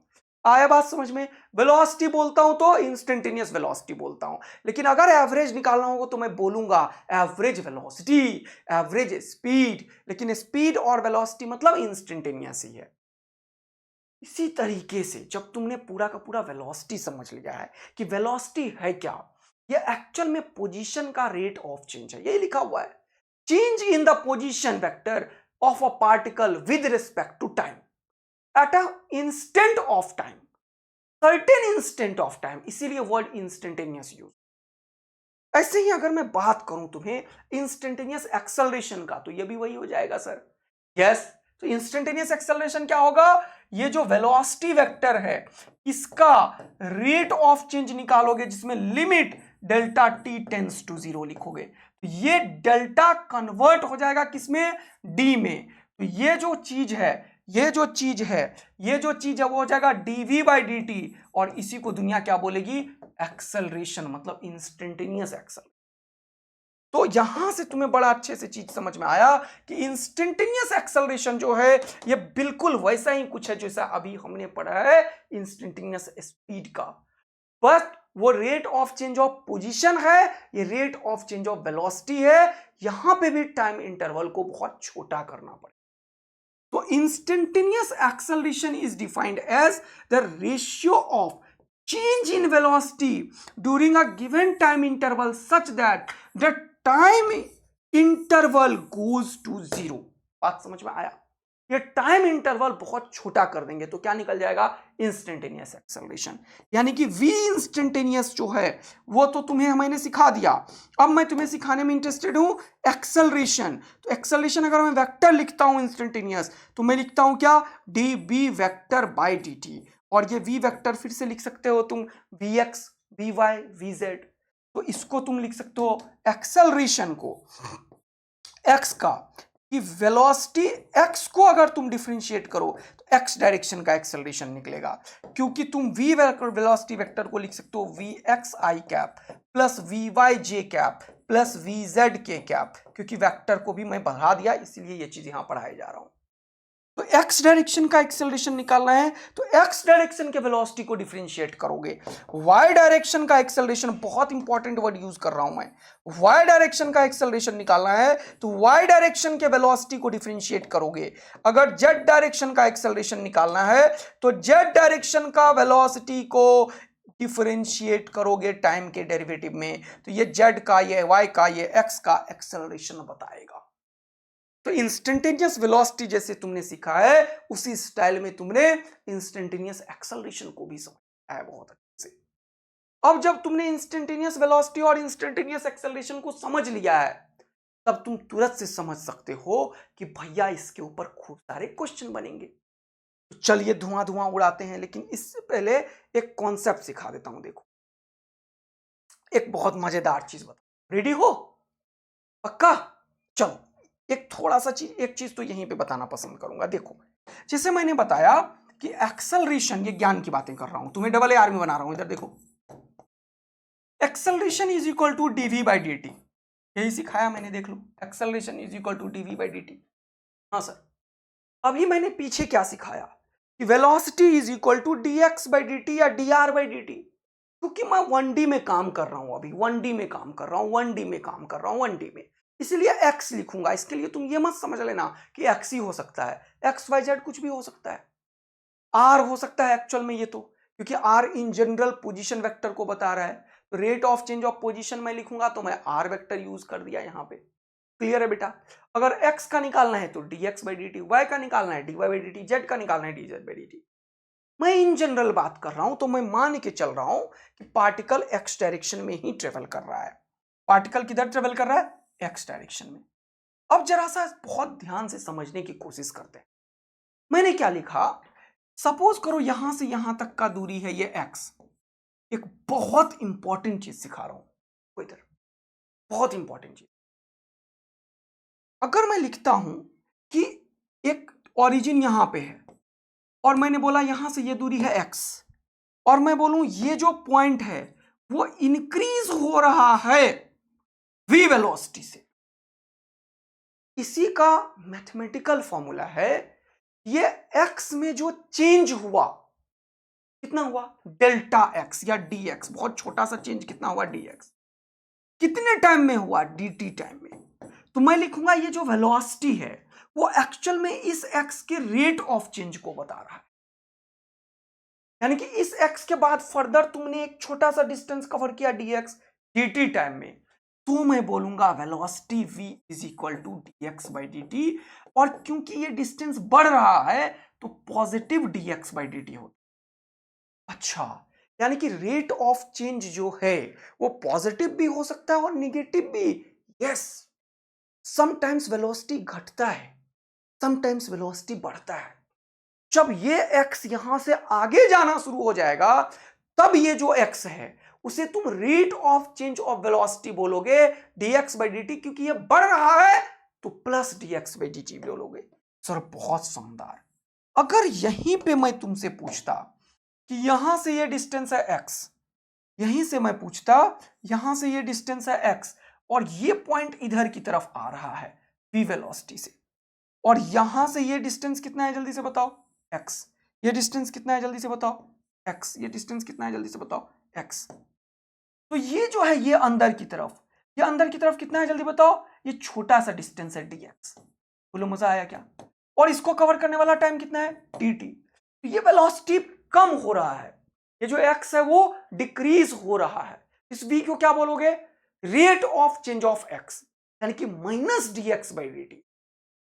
आया बात समझ में? वेलोसिटी बोलता हूं तो इंस्टेंटेनियस वेलोसिटी बोलता हूं, लेकिन अगर एवरेज निकालना होगा तो मैं बोलूंगा एवरेज वेलोसिटी, एवरेज स्पीड, लेकिन स्पीड और वेलोसिटी मतलब इंस्टेंटेनियस ही है। इसी तरीके से जब तुमने पूरा का पूरा वेलोसिटी समझ लिया है कि वेलोसिटी है क्या, ये एक्चुअल में पोजीशन का रेट ऑफ चेंज है, यही लिखा हुआ है, change in the position vector of a particle with respect to time at a instant of time, certain instant of time, इसीलिए वर्ड इंस्टेंटेनियस यूज। ऐसे ही अगर मैं बात करूं तुम्हें इंस्टेंटेनियस एक्सेलरेशन का, तो ये भी वही हो जाएगा सर। यस, तो इंस्टेंटेनियस एक्सेलरेशन क्या होगा, ये जो वेलोसिटी वेक्टर है इसका रेट ऑफ चेंज निकालोगे, जिसमें limit delta t tends to zero लिखोगे, तो ये डेल्टा कन्वर्ट हो जाएगा किसमें, डी में। तो ये जो चीज है वो हो जाएगा डीवी बाई डी टी, और इसी को दुनिया क्या बोलेगी, एक्सेलरेशन, मतलब इंस्टेंटेनियस एक्सेलरेशन। तो यहां से तुम्हें बड़ा अच्छे से चीज समझ में आया कि इंस्टेंटेनियस एक्सेलरेशन जो है ये बिल्कुल वैसा ही कुछ है जैसा अभी हमने पढ़ा है इंस्टेंटेनियस स्पीड का, बट वो rate of change of position है, ये rate of change of velocity है। यहां पे भी टाइम इंटरवल को बहुत छोटा करना पड़ेगा। तो instantaneous acceleration is defined as the ratio of change in velocity during a given time interval such that the time interval goes to zero। बात समझ में आया? ये टाइम इंटरवल बहुत छोटा कर देंगे तो क्या निकल जाएगा, इंस्टेंटेनियस एक्सेलरेशन। यानी कि वी इंस्टेंटेनियस जो है वो तो तुम्हें मैंने सिखा दिया, अब मैं तुम्हें सिखाने में इंटरेस्टेड हूं एक्सेलरेशन। तो एक्सेलरेशन अगर मैं वेक्टर लिखता हूं इंस्टेंटेनियस, तो मैं लिखता हूं क्या, d v vector by D t, और ये v वेक्टर फिर से लिख सकते हो तुम vx, vy, vz। तो इसको तुम लिख सकते हो एक्सेलरेशन को x का, कि वेलोसिटी x को अगर तुम डिफरेंशिएट करो तो x डायरेक्शन का एक्सेलरेशन निकलेगा, क्योंकि तुम v वेलोसिटी वेक्टर को लिख सकते हो vx i cap plus vy j cap plus vz k cap, क्योंकि वेक्टर को भी मैं बढ़ा दिया इसलिए ये चीज यहां पढ़ाई जा रहा हूं। तो x डायरेक्शन का एक्सेलरेशन निकालना है तो x डायरेक्शन के वेलोसिटी को डिफरेंशिएट करोगे। y डायरेक्शन का एक्सेलरेशन, बहुत इंपॉर्टेंट वर्ड यूज कर रहा हूं मैं, y डायरेक्शन का एक्सेलरेशन निकालना है तो y डायरेक्शन के वेलोसिटी को डिफरेंशिएट करोगे। अगर z डायरेक्शन का एक्सेलरेशन निकालना है तो z डायरेक्शन का वेलोसिटी को डिफरेंशिएट करोगे टाइम के डेरिवेटिव में, तो ये z का, ये y का, ये x का एक्सेलरेशन बताएगा। तो इंस्टेंटेनियस वेलोसिटी जैसे तुमने सीखा है उसी स्टाइल में तुमने इंस्टेंटेनियस एक्सेलरेशन को भी समझा है बहुत अच्छे से। अब जब तुमने इंस्टेंटेनियस वेलोसिटी और इंस्टेंटेनियस एक्सेलरेशन को समझ लिया है, तब तुम तुरंत से समझ सकते हो कि भैया इसके ऊपर खूब सारे क्वेश्चन बनेंगे। तो चलिए धुआं धुआं उड़ाते हैं, लेकिन इससे पहले एक कॉन्सेप्ट सिखा देता हूं। देखो, एक बहुत मजेदार चीज बता, रेडी हो? पक्का? चलो एक थोड़ा सा एक चीज तो यहीं पे बताना पसंद करूंगा। देखो, जैसे मैंने बताया कि एक्सेलरेशन, ये ज्ञान की बातें कर रहा हूं, तुम्हें डबल AR में बना रहा हूं। इधर देखो, acceleration is equal to DV by D T, यही सिखाया मैंने, देख लो, acceleration is equal to DV by D T. हाँ सर, अभी मैंने पीछे क्या सिखाया कि velocity is equal to dx by D T या dr बाई डी टी, क्योंकि मैं 1D में काम कर रहा हूं, अभी 1D में काम कर रहा हूं, 1D में काम कर रहा हूं, 1D में। इसलिए x लिखूंगा। इसके लिए तुम ये मत समझ लेना कि x ही हो सकता है, x y z कुछ भी हो सकता है, r हो सकता है एक्चुअल में ये तो, क्योंकि r in general position vector को बता रहा है। तो rate of change of position मैं लिखूंगा तो मैं r वेक्टर यूज कर दिया यहां पे। क्लियर है बेटा? अगर x का निकालना है तो dx by dt, y का निकालना है dy by dt, z का निकालना है dz by dt। मैं इन जनरल बात कर रहा हूं तो मैं मान के चल रहा हूं कि पार्टिकल x डायरेक्शन में ही ट्रेवल कर रहा है। पार्टिकल किधर ट्रेवल कर रहा है? x डायरेक्शन में। अब जरा सा बहुत ध्यान से समझने की कोशिश करते हैं। मैंने क्या लिखा? सपोज करो यहां से यहां तक का दूरी है ये x। एक बहुत इंपॉर्टेंट चीज सिखा रहा हूं इधर, बहुत इंपॉर्टेंट चीज। अगर मैं लिखता हूं कि एक ओरिजिन यहां पे है और मैंने बोला यहां से ये दूरी है x, और मैं बोलूं ये जो पॉइंट है वो इंक्रीज हो रहा है v वेलोसिटी से, इसी का मैथमेटिकल फॉर्मूला है ये x में जो चेंज हुआ कितना हुआ? डेल्टा x या dx, बहुत छोटा सा चेंज कितना हुआ? dx। कितने टाइम में हुआ? dt टाइम में। तो मैं लिखूंगा ये जो वेलोसिटी है वो एक्चुअल में इस x के रेट ऑफ चेंज को बता रहा है, यानी कि इस x के बाद फर्दर तुमने एक छोटा सा डिस्टेंस कवर किया dx dt टाइम में, तो मैं बोलूंगा velocity v is equal to dx by dt। और क्योंकि ये डिस्टेंस बढ़ रहा है तो पॉजिटिव dx बाई dt होता। अच्छा, यानी कि रेट ऑफ चेंज जो है वो पॉजिटिव भी हो सकता है और निगेटिव भी। यस, समटाइम्स वेलोसिटी घटता है, समटाइम्स वेलोसिटी बढ़ता है। जब ये x यहां से आगे जाना शुरू हो जाएगा तब ये जो x है उसे तुम rate of change of velocity बोलोगे dx बाई dt, क्योंकि ये बढ़ रहा है तो प्लस dx बाई dt बोलोगे। सर बहुत शानदार। अगर यहीं पे मैं तुमसे पूछता कि यहां से ये डिस्टेंस है x, यहीं से मैं पूछता यहां से ये डिस्टेंस है x और ये पॉइंट इधर की तरफ आ रहा है v वेलोसिटी से, और यहां से ये डिस्टेंस कितना है जल्दी से बताओ? x। ये डिस्टेंस कितना है जल्दी से बताओ? x। ये डिस्टेंस कितना है जल्दी से बताओ? x। तो ये जो है ये अंदर की तरफ, ये अंदर की तरफ कितना है जल्दी बताओ? ये छोटा सा डिस्टेंस है dx। बोलो मजा आया क्या? और इसको कवर करने वाला टाइम कितना है? dt। तो ये वेलोसिटी कम हो रहा है, ये जो x है वो डिक्रीज हो रहा है। इस v को क्या बोलोगे? Rate of change of x, यानी कि माइनस dx बाई dt।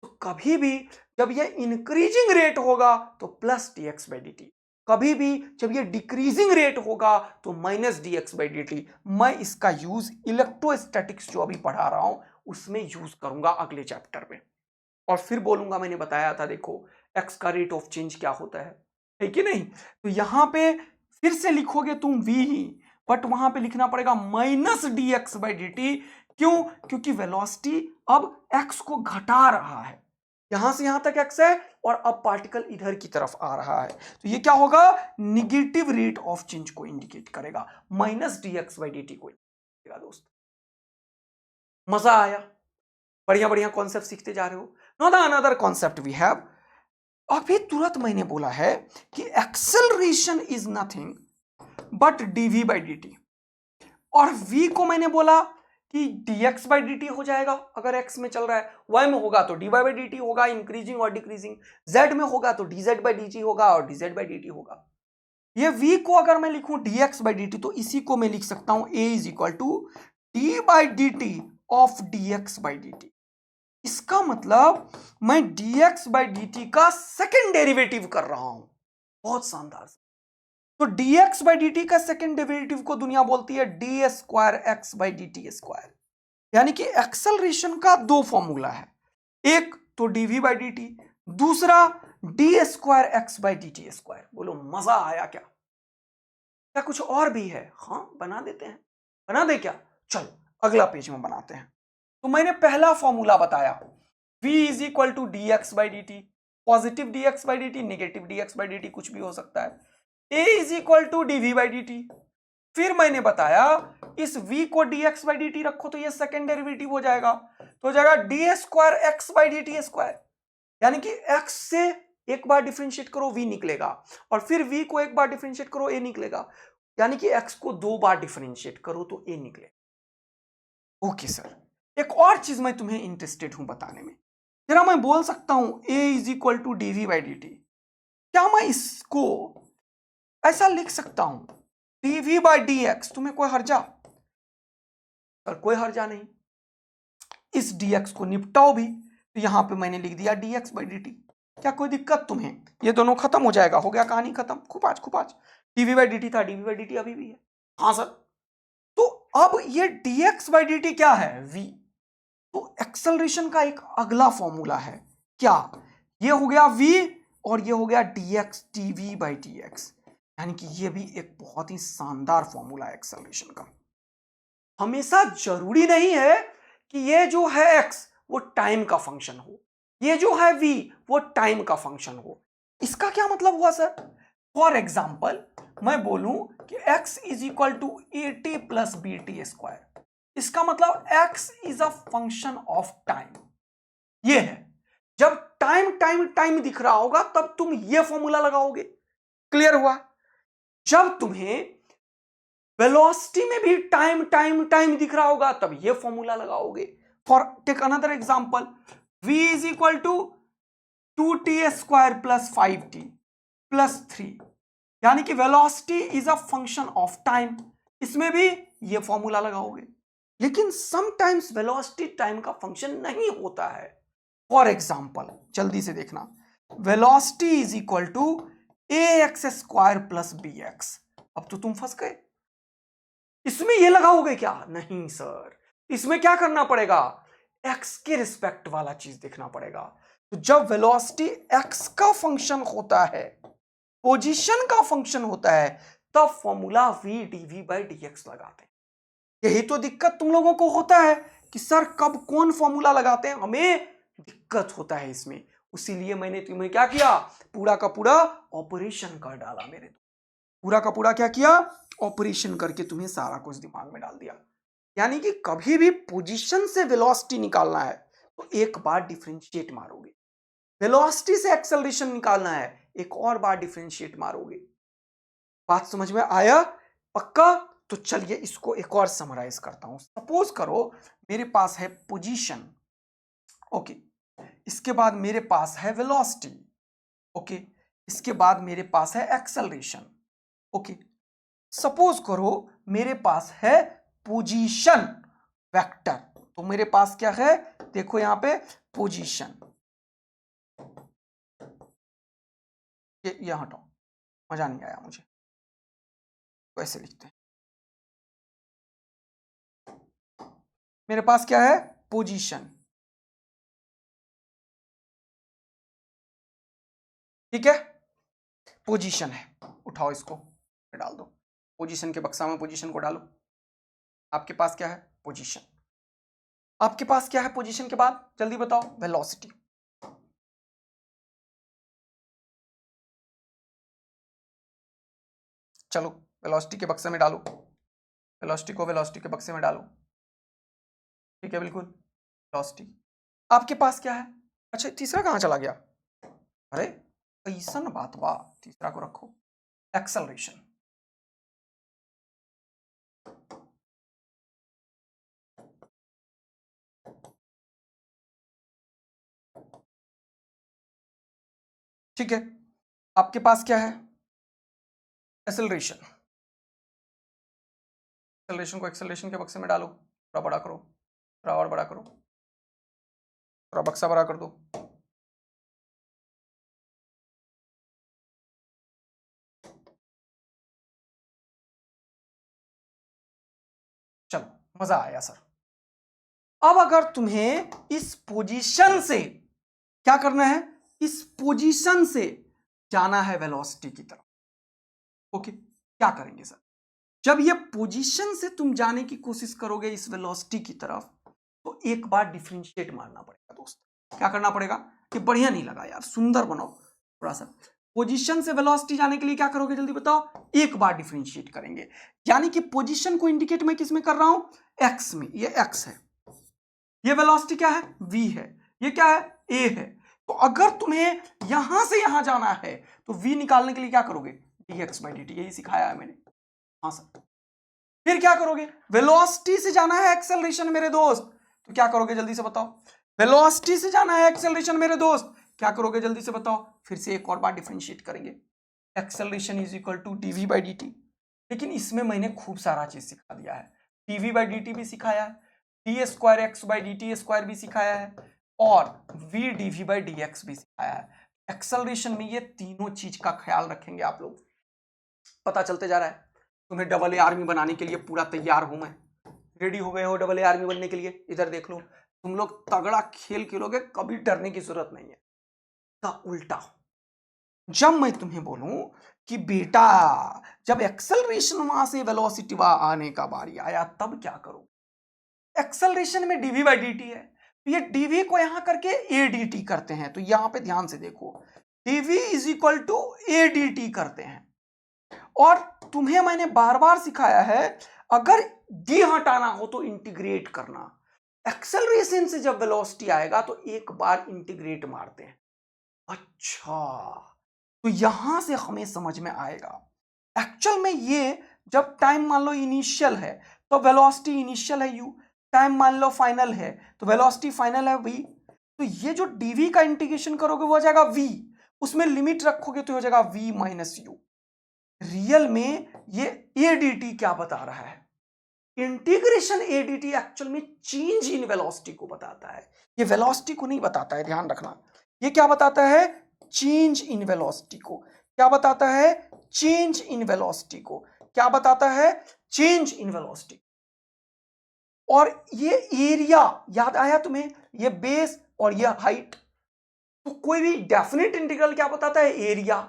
तो कभी भी जब ये इंक्रीजिंग रेट होगा तो प्लस dx बाई dt, कभी भी जब ये डिक्रीजिंग रेट होगा तो माइनस dx बाई dt। मैं इसका यूज इलेक्ट्रोस्टैटिक्स जो अभी पढ़ा रहा हूं उसमें यूज करूंगा अगले चैप्टर में, और फिर बोलूंगा मैंने बताया था देखो x का रेट ऑफ चेंज क्या होता है कि नहीं। तो यहां पे फिर से लिखोगे तुम v ही, बट वहां पे लिखना पड़ेगा माइनस dx बाई dt। क्यों? क्योंकि वेलोसिटी अब x को घटा रहा है, यहां से यहां तक x है और अब पार्टिकल इधर की तरफ आ रहा है, तो ये क्या होगा? निगेटिव रेट ऑफ चेंज को इंडिकेट करेगा, माइनस dx बाई dt को इंडिकेट। दोस्त मजा आया? बढ़िया बढ़िया कॉन्सेप्ट सीखते जा रहे हो। No the another concept we have, अभी तुरंत मैंने बोला है कि acceleration is nothing but dv by dt, और v को मैंने बोला कि dx बाई dt हो जाएगा अगर x में चल रहा है, y में होगा तो dy बाई dt होगा इंक्रीजिंग और डिक्रीजिंग, z में होगा तो dz बाई dt होगा और dz बाई dt होगा। ये v को अगर मैं लिखूं dx बाई dt तो इसी को मैं लिख सकता हूं a is equal to d by dt of dx by dt। इसका मतलब मैं dx बाई dt का सेकेंड डेरिवेटिव कर रहा हूं। बहुत शानदार। तो dx बाई dt का सेकेंड डेरिवेटिव को दुनिया बोलती है d square x by D t square, यानी कि एक्सेलरेशन का दो फॉर्मूला है, एक तो dv बाई dt, दूसरा D square x by D t square. बोलो मजा आया क्या? क्या कुछ और भी है? हाँ बना देते हैं, बना दे क्या? चलो अगला पेज में बनाते हैं। तो मैंने पहला फॉर्मूला बताया v is equal to d x by D t, positive d x by D t, negative d x by D t, कुछ भी हो सकता है। a is equal to dv by D t. फिर मैंने बताया इस v को dx बाई dt रखो तो ये सेकेंड डेरिवेटिव हो जाएगा, तो हो जाएगा D square x by D t square, यानी कि x से एक बार डिफरेंशिएट करो v निकलेगा, और फिर v को एक बार डिफरेंशिएट करो a निकलेगा, यानी कि x को दो बार डिफरेंशिएट करो तो a निकलेगा। ओके सर, एक और चीज मैं तुम्हें इंटरेस्टेड हूं बताने में। जरा मैं बोल सकता हूं a is equal to dv/dt। क्या मैं इसको ऐसा लिख सकता हूं dv/dx? तुम्हें कोई हर्जा? पर कोई हर्जा नहीं। इस dx को निपटाओ भी, तो यहां पे मैंने लिख दिया dx/dt। क्या कोई दिक्कत तुम्हें? ये दोनों खत्म हो जाएगा, हो गया कहानी खत्म। खुपाच खुपाच। dv/dt था, dv/dt अभी भी है। हाँ सर। तो अब ये dx/dt क्या है? v। तो एक्सेलरेशन का एक अगला फॉर्मूला है क्या? ये हो गया v और ये हो गया dx dv/dx। यानी कि ये भी एक बहुत ही शानदार फॉर्मूला है एक्सेलरेशन का। हमेशा जरूरी नहीं है कि ये जो है x वो टाइम का फंक्शन हो, ये जो है v वो टाइम का फंक्शन हो। इसका क्या मतलब हुआ सर? फॉर एग्जाम्पल मैं बोलूं कि x is equal to at plus bt square, इसका मतलब x is a function of time. ये है, जब टाइम टाइम टाइम दिख रहा होगा तब तुम ये फॉर्मूला लगाओगे। क्लियर हुआ? जब तुम्हें वेलोसिटी में भी टाइम टाइम टाइम दिख रहा होगा तब ये फॉर्मूला लगाओगे। For take another example, v is equal to 2t square plus 5t plus 3, यानी कि velocity is a function of time. इसमें भी ये फॉर्मूला लगाओगे। लेकिन समटाइम्स वेलोसिटी टाइम का फंक्शन नहीं होता है। फॉर एग्जांपल जल्दी से देखना, velocity is equal to ax square plus bx। अब तो तुम फंस गए। इसमें ये लगाओगे क्या? नहीं सर, इसमें क्या करना पड़ेगा? x के रिस्पेक्ट वाला चीज देखना पड़ेगा। तो जब वेलोसिटी x का फंक्शन होता है, पोजीशन का फंक्शन होता है, तब फॉर्मूला v dv/dx लगाते हैं। यही तो दिक्कत तुम लोगों को होता है कि सर कब कौन फॉर्मूला लगाते हैं, हमें दिक्कत होता है इसमें। इसीलिए मैंने तुम्हें क्या किया, पूरा का पूरा ऑपरेशन कर डाला। मेरे पूरा का पूरा क्या किया, ऑपरेशन करके तुम्हें सारा कुछ दिमाग में डाल दिया। यानी कि कभी भी पोजीशन से वेलोसिटी निकालना है तो एक बार डिफरेंशिएट मारोगे, वेलोसिटी से एक्सेलरेशन निकालना है एक और बार डिफरेंशिएट मारोगे। बात समझ में आया? पक्का? तो चलिए इसको एक और समराइज करता हूं। सपोज करो मेरे पास है पोजीशन, ओके, इसके बाद मेरे पास है वेलोसिटी, ओके, इसके बाद मेरे पास है एक्सेलरेशन, ओके। सपोज करो मेरे पास है पोजीशन वेक्टर, तो मेरे पास क्या है, देखो यहां पे पोजीशन, ये यहां हटाओ, मजा नहीं आया मुझे, तो ऐसे लिखते हैं। मेरे पास क्या है, पोजीशन, ठीक है, पोजीशन है। उठाओ इसको डाल दो, पोजीशन के बक्सा में पोजीशन को डालो। आपके पास क्या है, पोजीशन। आपके पास क्या है पोजीशन के बाद, जल्दी बताओ, वेलोसिटी। चलो वेलोसिटी के बक्से में डालो, वेलोसिटी को वेलोसिटी के बक्से में डालो, ठीक है, बिल्कुल वेलोसिटी। आपके पास क्या है, अच्छा तीसरा कहां चला गया, अरे ऐसा ना बात बा, तीसरा को रखो, एक्सेलरेशन। ठीक है, आपके पास क्या है, एक्सेलरेशन। एक्सेलरेशन को एक्सेलरेशन के बक्से में डालो, थोड़ा बड़ा करो, थोड़ा और बड़ा करो, थोड़ा बक्सा बड़ा कर दो। चलो मजा आया सर। अब अगर तुम्हें इस पोजीशन से क्या करना है, इस पोजीशन से जाना है वेलोसिटी की तरफ, ओके, क्या करेंगे सर? जब ये पोजीशन से तुम जाने की कोशिश करोगे इस वेलोसिटी की तरफ, तो एक बार डिफरेंशिएट मारना पड़ेगा दोस्त। क्या करना पड़ेगा, कि बढ़िया नहीं लगा यार, सुंदर बनाओ थोड़ा सा। पोजीशन से वेलोसिटी जाने के लिए क्या करोगे, जल्दी बताओ, एक बार डिफरेंशिएट करेंगे। यानी कि पोजीशन को इंडिकेट मैं किस में कर रहा हूं, एक्स में, ये एक्स है, ये वेलोसिटी क्या है, v है, ये क्या है, a है। तो अगर तुम्हें यहां से यहां जाना है तो v निकालने के लिए क्या करोगे, dx/dt, यही सिखाया है मैंने। हाँ सर। फिर क्या करोगे, वेलोसिटी से जाना है एक्सेलरेशन मेरे दोस्त, तो क्या करोगे जल्दी से बताओ? वेलोसिटी से जाना है एक्सेलरेशन मेरे दोस्त, क्या करोगे जल्दी से बताओ? फिर से एक और बार डिफरेंशिएट करेंगे, acceleration is equal to DV by D t. लेकिन इसमें मैंने खूब सारा चीज सिखा दिया है, डीवी बाई डी टी भी सिखाया है, d square x by D t square भी सिखाया है, और v d v by d x भी सिखाया है। एक्सेलरेशन में ये तीनों चीज का ख्याल रखेंगे आप लोग। पता चलते जा रहा है तुम्हें डबल ए आर्मी बनाने के लिए पूरा तैयार हूं मैं। रेडी हो गए हो डबल ए आर्मी बनने के लिए? इधर देख लो, तुम लोग तगड़ा खेल खेलोगे, कभी डरने की जरूरत नहीं है। का उल्टा, जब मैं तुम्हें बोलूं कि बेटा जब एक्सेलरेशन वहां से वेलोसिटी आने का बारी आया तब क्या करो? एक्सेलरेशन में डीवी बाई डी टी है, तो ये डीवी को यहां करके ए डी टी करते हैं। तो यहां पे ध्यान से देखो, d v is equal to a d t करते हैं। और तुम्हें मैंने बार बार सिखाया है, अगर डी हटाना हो तो इंटीग्रेट करना। एक्सेलरेशन से जब वेलोसिटी आएगा तो एक बार इंटीग्रेट मारते हैं। अच्छा, तो यहां से हमें समझ में आएगा एक्चुअल में ये जब टाइम मान लो इनिशियल है तो वेलोसिटी इनिशियल है u, टाइम मान लो फाइनल है तो वेलोसिटी फाइनल है v। तो ये जो dv का इंटीग्रेशन करोगे वो हो जाएगा v, उसमें लिमिट रखोगे तो हो जाएगा v माइनस u। रियल में ये adt क्या बता रहा है? इंटीग्रेशन adt एक्चुअल में चेंज इन वेलोसिटी को बताता है, ये वेलोसिटी को नहीं बताता है, ध्यान रखना। ये क्या बताता है? चेंज इन वेलोसिटी को। क्या बताता है? चेंज इन वेलोसिटी को। क्या बताता है? Change in velocity. और ये एरिया याद आया तुम्हें, ये बेस और ये हाइट। तो कोई भी डेफिनेट इंटीग्रल क्या बताता है? एरिया।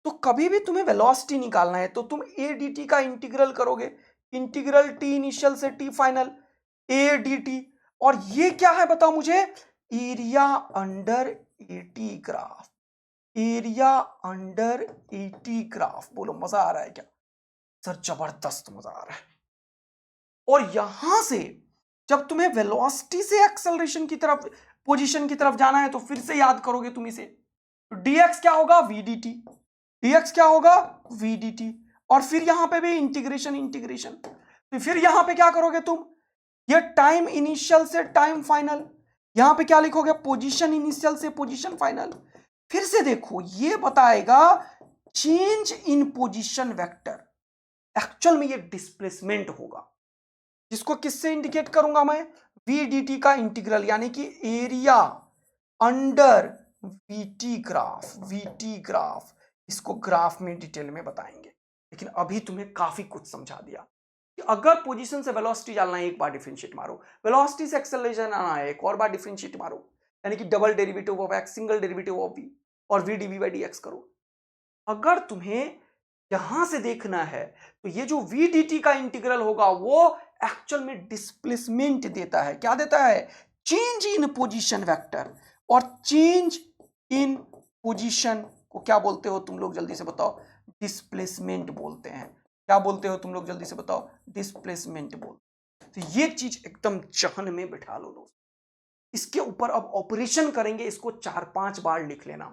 तो कभी भी तुम्हें वेलोसिटी निकालना है तो तुम ए डी टी का इंटीग्रल करोगे, इंटीग्रल टी इनिशियल से टी फाइनल ए डी टी। और ये क्या है बताओ मुझे? Area under eighty graph. Area under eighty graph. बोलो मजा आ रहा है क्या? सर जबरदस्त मजा आ रहा है। और यहां से जब तुम्हें वेलोसिटी से एक्सेलरेशन की तरफ, पोजीशन की तरफ जाना है तो फिर से याद करोगे तुम इसे, तो dx क्या होगा? vdt। dx क्या होगा? vdt। और फिर यहां पे भी इंटीग्रेशन। तो फिर यहां पे क्या करोगे तुम? ये टाइम इनिशियल से टाइम फाइनल, यहां पे क्या लिखोगे? पोजीशन इनिशियल से पोजीशन फाइनल। फिर से देखो, ये बताएगा change in position vector. Actual में ये डिस्प्लेसमेंट होगा, जिसको किससे इंडिकेट करूंगा मैं? vdt का इंटीग्रल, यानी कि एरिया अंडर vt ग्राफ। इसको ग्राफ में डिटेल में बताएंगे, लेकिन अभी तुम्हें काफी कुछ समझा दिया कि अगर पोजीशन से वेलोसिटी डालना है एक बार डिफरेंशिएट मारो, वेलोसिटी से एक्सेलरेशन आना है एक और बार डिफरेंशिएट मारो, यानी कि double derivative of x, single derivative of v और v dv by dx करो। अगर तुम्हें यहां से देखना है तो ये जो v dt का इंटीग्रल होगा वो एक्चुअल में डिस्प्लेसमेंट देता है। क्या देता है? चेंज इन पोजीशन वेक्टर। और चेंज इन पोजीशन को क्या बोलते हो तुम लोग जल्दी से बताओ? डिस्प्लेसमेंट बोलते हैं। क्या बोलते हो तुम लोग जल्दी से बताओ? डिस्प्लेसमेंट बोलते। तो ये चीज एकदम जहन में बिठा लो दोस्त। इसके ऊपर अब ऑपरेशन करेंगे, इसको 4-5 बार लिख लेना,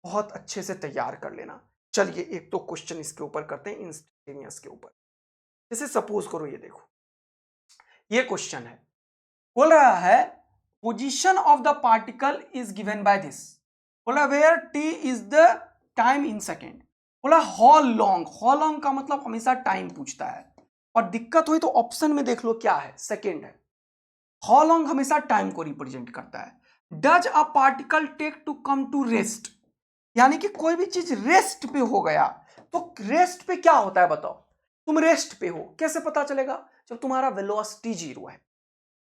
बहुत अच्छे से तैयार कर लेना। चलिए एक तो क्वेश्चन इसके ऊपर करते हैं, इंस्टेंटेनियस के ऊपर। जैसे सपोज करो, ये देखो, ये क्वेश्चन है, बोल रहा है position of the particle is given by this. बोला where T is the time in second. बोला हाउ लॉन्ग। हाउ लॉन्ग का मतलब हमेशा टाइम पूछता है, और दिक्कत हुई तो ऑप्शन में देख लो क्या है, सेकेंड है। हाउ लॉन्ग हमेशा टाइम को रिप्रेजेंट करता है। Does a particle take to come to rest, यानी कि कोई भी चीज रेस्ट पे हो गया तो रेस्ट पे क्या होता है बताओ? तुम रेस्ट पे हो, कैसे पता चलेगा? जब तुम्हारा वेलोसिटी 0 है।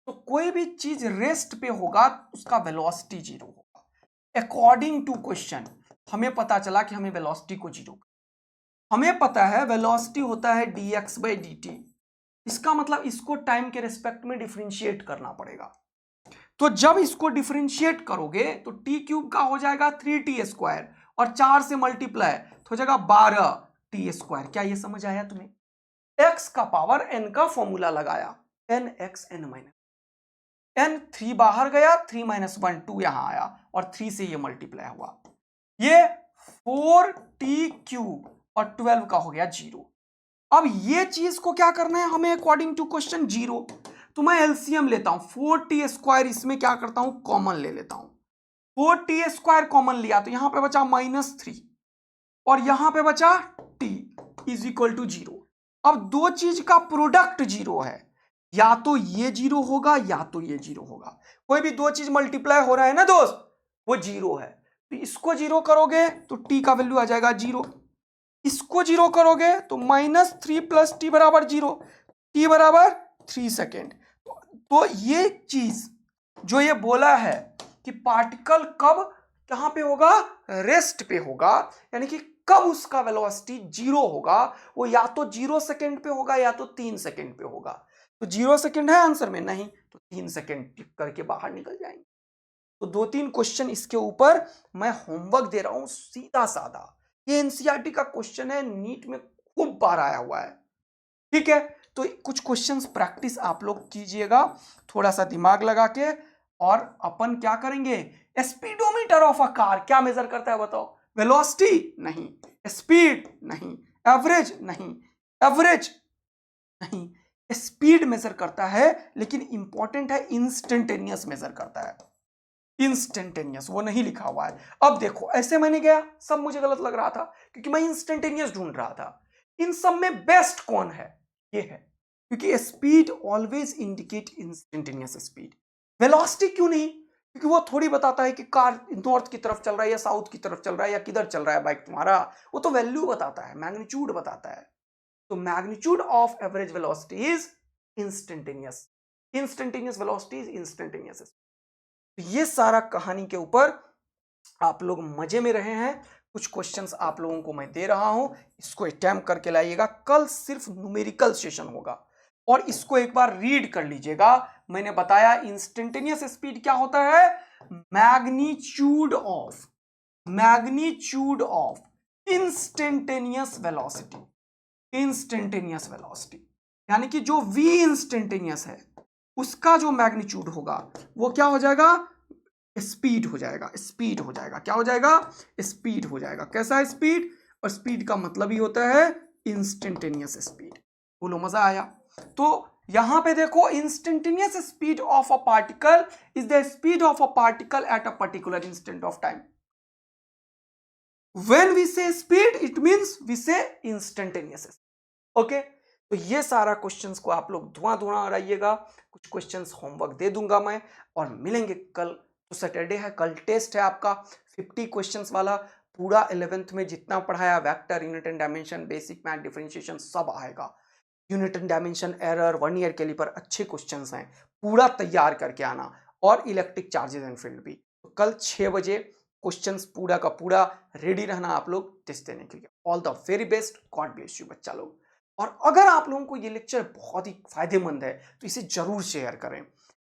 तो कोई भी चीज रेस्ट पे होगा उसका वेलोसिटी 0 होगा। अकॉर्डिंग टू क्वेश्चन हमें पता चला कि हमें वेलोसिटी को 0, हमें पता है वेलोसिटी होता है dx by dt। इसका मतलब इसको टाइम के रेस्पेक्ट में डिफरेंशिएट करना पड़ेगा। तो जब इसको डिफरेंशिएट करोगे तो टी क्यूब का हो जाएगा 3t स्क्वायर, और 4 से मल्टीप्लाई तो हो जाएगा 12t स्क्वायर। क्या ये समझ आया तुम्हें? x का पावर n का फॉर्मूला लगाया, nx n माइनस n, 3 बाहर गया, 3 माइनस 1 2 यहां आया, और 3 से ये मल्टीप्लाई हुआ, ये 4t क्यूब और 12 का हो गया 0। अब ये चीज को क्या करना है हमें? According to question 0। तो मैं एलसीएम लेता हूं 4t², इसमें क्या करता हूं कॉमन ले लेता हूं। 4t² कॉमन लिया तो यहां पे बचा -3 और यहां पे बचा t इज इक्वल टू 0। अब दो चीज का प्रोडक्ट 0 है, या तो ये 0 होगा या तो ये 0 होगा। कोई भी दो चीज मल्टीप्लाई हो रहा है ना दोस्त, वो 0 है। तो इसको 0 करोगे तो t का वैल्यू आ जाएगा 0, इसको 0 करोगे तो -3 + t बराबर 0, t बराबर 3 सेकेंड। तो ये चीज जो ये बोला है कि पार्टिकल कब कहां पे होगा, रेस्ट पे होगा, यानी कि कब उसका वेलोसिटी 0 होगा, वो या तो 0 सेकेंड पे होगा या तो 3 सेकेंड पे होगा। तो 0 सेकेंड है आंसर में, नहीं तो 3 सेकेंड टिक करके बाहर निकल जाएंगे। तो 2-3 क्वेश्चन इसके ऊपर मैं होमवर्क दे रहा हूं, सीधा साधा। ये एनसीईआरटी का क्वेश्चन है, नीट में खूब बार आया हुआ है, ठीक है। तो कुछ क्वेश्चंस प्रैक्टिस आप लोग कीजिएगा थोड़ा सा दिमाग लगा के। और अपन क्या करेंगे, स्पीडोमीटर ऑफ अ कार क्या मेजर करता है बताओ, वेलोसिटी नहीं, स्पीड नहीं, एवरेज नहीं, एवरेज नहीं, स्पीड मेजर करता है, लेकिन इंपॉर्टेंट है इंस्टेंटेनियस मेजर करता है, इंस्टेंटेनियस वो नहीं लिखा हुआ है। अब देखो ऐसे मैंने गया, सब मुझे गलत लग रहा था क्योंकि मैं इंस्टेंटेनियस ढूंढ रहा था। इन सब में बेस्ट कौन है, ये है, क्योंकि speed always indicate instantaneous speed. Velocity क्यों नहीं, क्योंकि वो थोड़ी बताता है कि कार नॉर्थ की तरफ चल रहा है या साउथ की तरफ चल रहा है या किधर चल रहा है बाइक तुम्हारा, वो तो वैल्यू बताता है, मैग्नीट्यूड बताता है। तो magnitude of average velocity is instantaneous, instantaneous velocity is instantaneous. तो ये सारा कहानी के ऊपर आप लोग मजे में रहे हैं। कुछ क्वेश्चंस आप लोगों को मैं दे रहा हूं, इसको अटेम्प्ट करके लाइएगा। कल सिर्फ न्यूमेरिकल सेशन होगा और इसको एक बार रीड कर लीजिएगा। मैंने बताया इंस्टेंटेनियस स्पीड क्या होता है, magnitude of instantaneous velocity, instantaneous velocity, यानी कि जो v इंस्टेंटेनियस है उसका जो मैग्नीट्यूड होगा वो क्या हो जाएगा, स्पीड हो जाएगा, स्पीड हो जाएगा, क्या हो जाएगा, स्पीड हो जाएगा। कैसा है स्पीड, और स्पीड का मतलब ही होता है इंस्टेंटेनियस स्पीड। बोलो मजा आया। तो यहां पे देखो, instantaneous speed of a particle is the speed of a particle at a particular instant of time. When we say speed it means we say instantaneous. Okay, तो ये सारा क्वेश्चंस को आप लोग धुआं उड़ाइएगा। कुछ क्वेश्चंस होमवर्क दे दूंगा मैं, और मिलेंगे कल। तो सैटरडे है, कल टेस्ट है आपका 50 क्वेश्चंस वाला। पूरा 11th में जितना पढ़ाया, vector, unit and dimension, basic math, differentiation सब आएगा। Unit and dimension, error, 1 year के लिए पर अच्छे क्वेश्चंस हैं, पूरा तैयार करके आना। और इलेक्ट्रिक चार्जेस एंड फील्ड भी। तो कल 6 बजे क्वेश्चंस पूरा का पूरा रेडी रहना आप लोग टेस्ट देने के लिए। All the very best, God bless you बच्चा लोग। और अगर आप लोगों को ये लेक्चर बहुत ही फायदेमंद है तो इसे जरूर शेयर करें,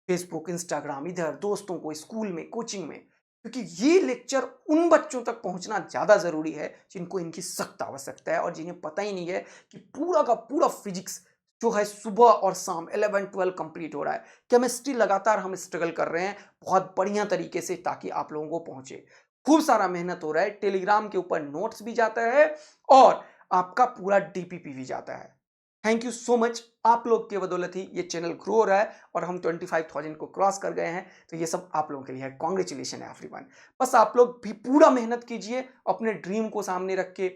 फेसबुक, इंस्टाग्राम, इधर दोस्तों को, स्कूल में, कोचिंग में, क्योंकि ये लेक्चर उन बच्चों तक पहुंचना ज्यादा जरूरी है जिनको इनकी सख्त आवश्यकता है और जिन्हें पता ही नहीं है कि पूरा का पूरा फिजिक्स जो है सुबह और शाम 11-12 कंप्लीट हो रहा है। केमिस्ट्री लगातार हम स्ट्रगल कर रहे हैं बहुत बढ़िया तरीके से ताकि आप लोगों को पहुंचे। खूब सारा मेहनत हो रहा है, टेलीग्राम के ऊपर नोट्स भी जाता है और आपका पूरा डीपीपी भी जाता है। थैंक यू सो मच, आप लोग के बदौलत ही ये चैनल ग्रो हो रहा है और हम 25,000 को क्रॉस कर गए हैं। तो ये सब आप लोगों के लिए है, कॉन्ग्रेचुलेशन है एवरीवन। बस आप लोग भी पूरा मेहनत कीजिए, अपने ड्रीम को सामने रख के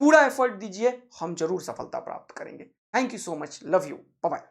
पूरा एफर्ट दीजिए, हम जरूर सफलता प्राप्त करेंगे। Thank you so much, love you, bye bye.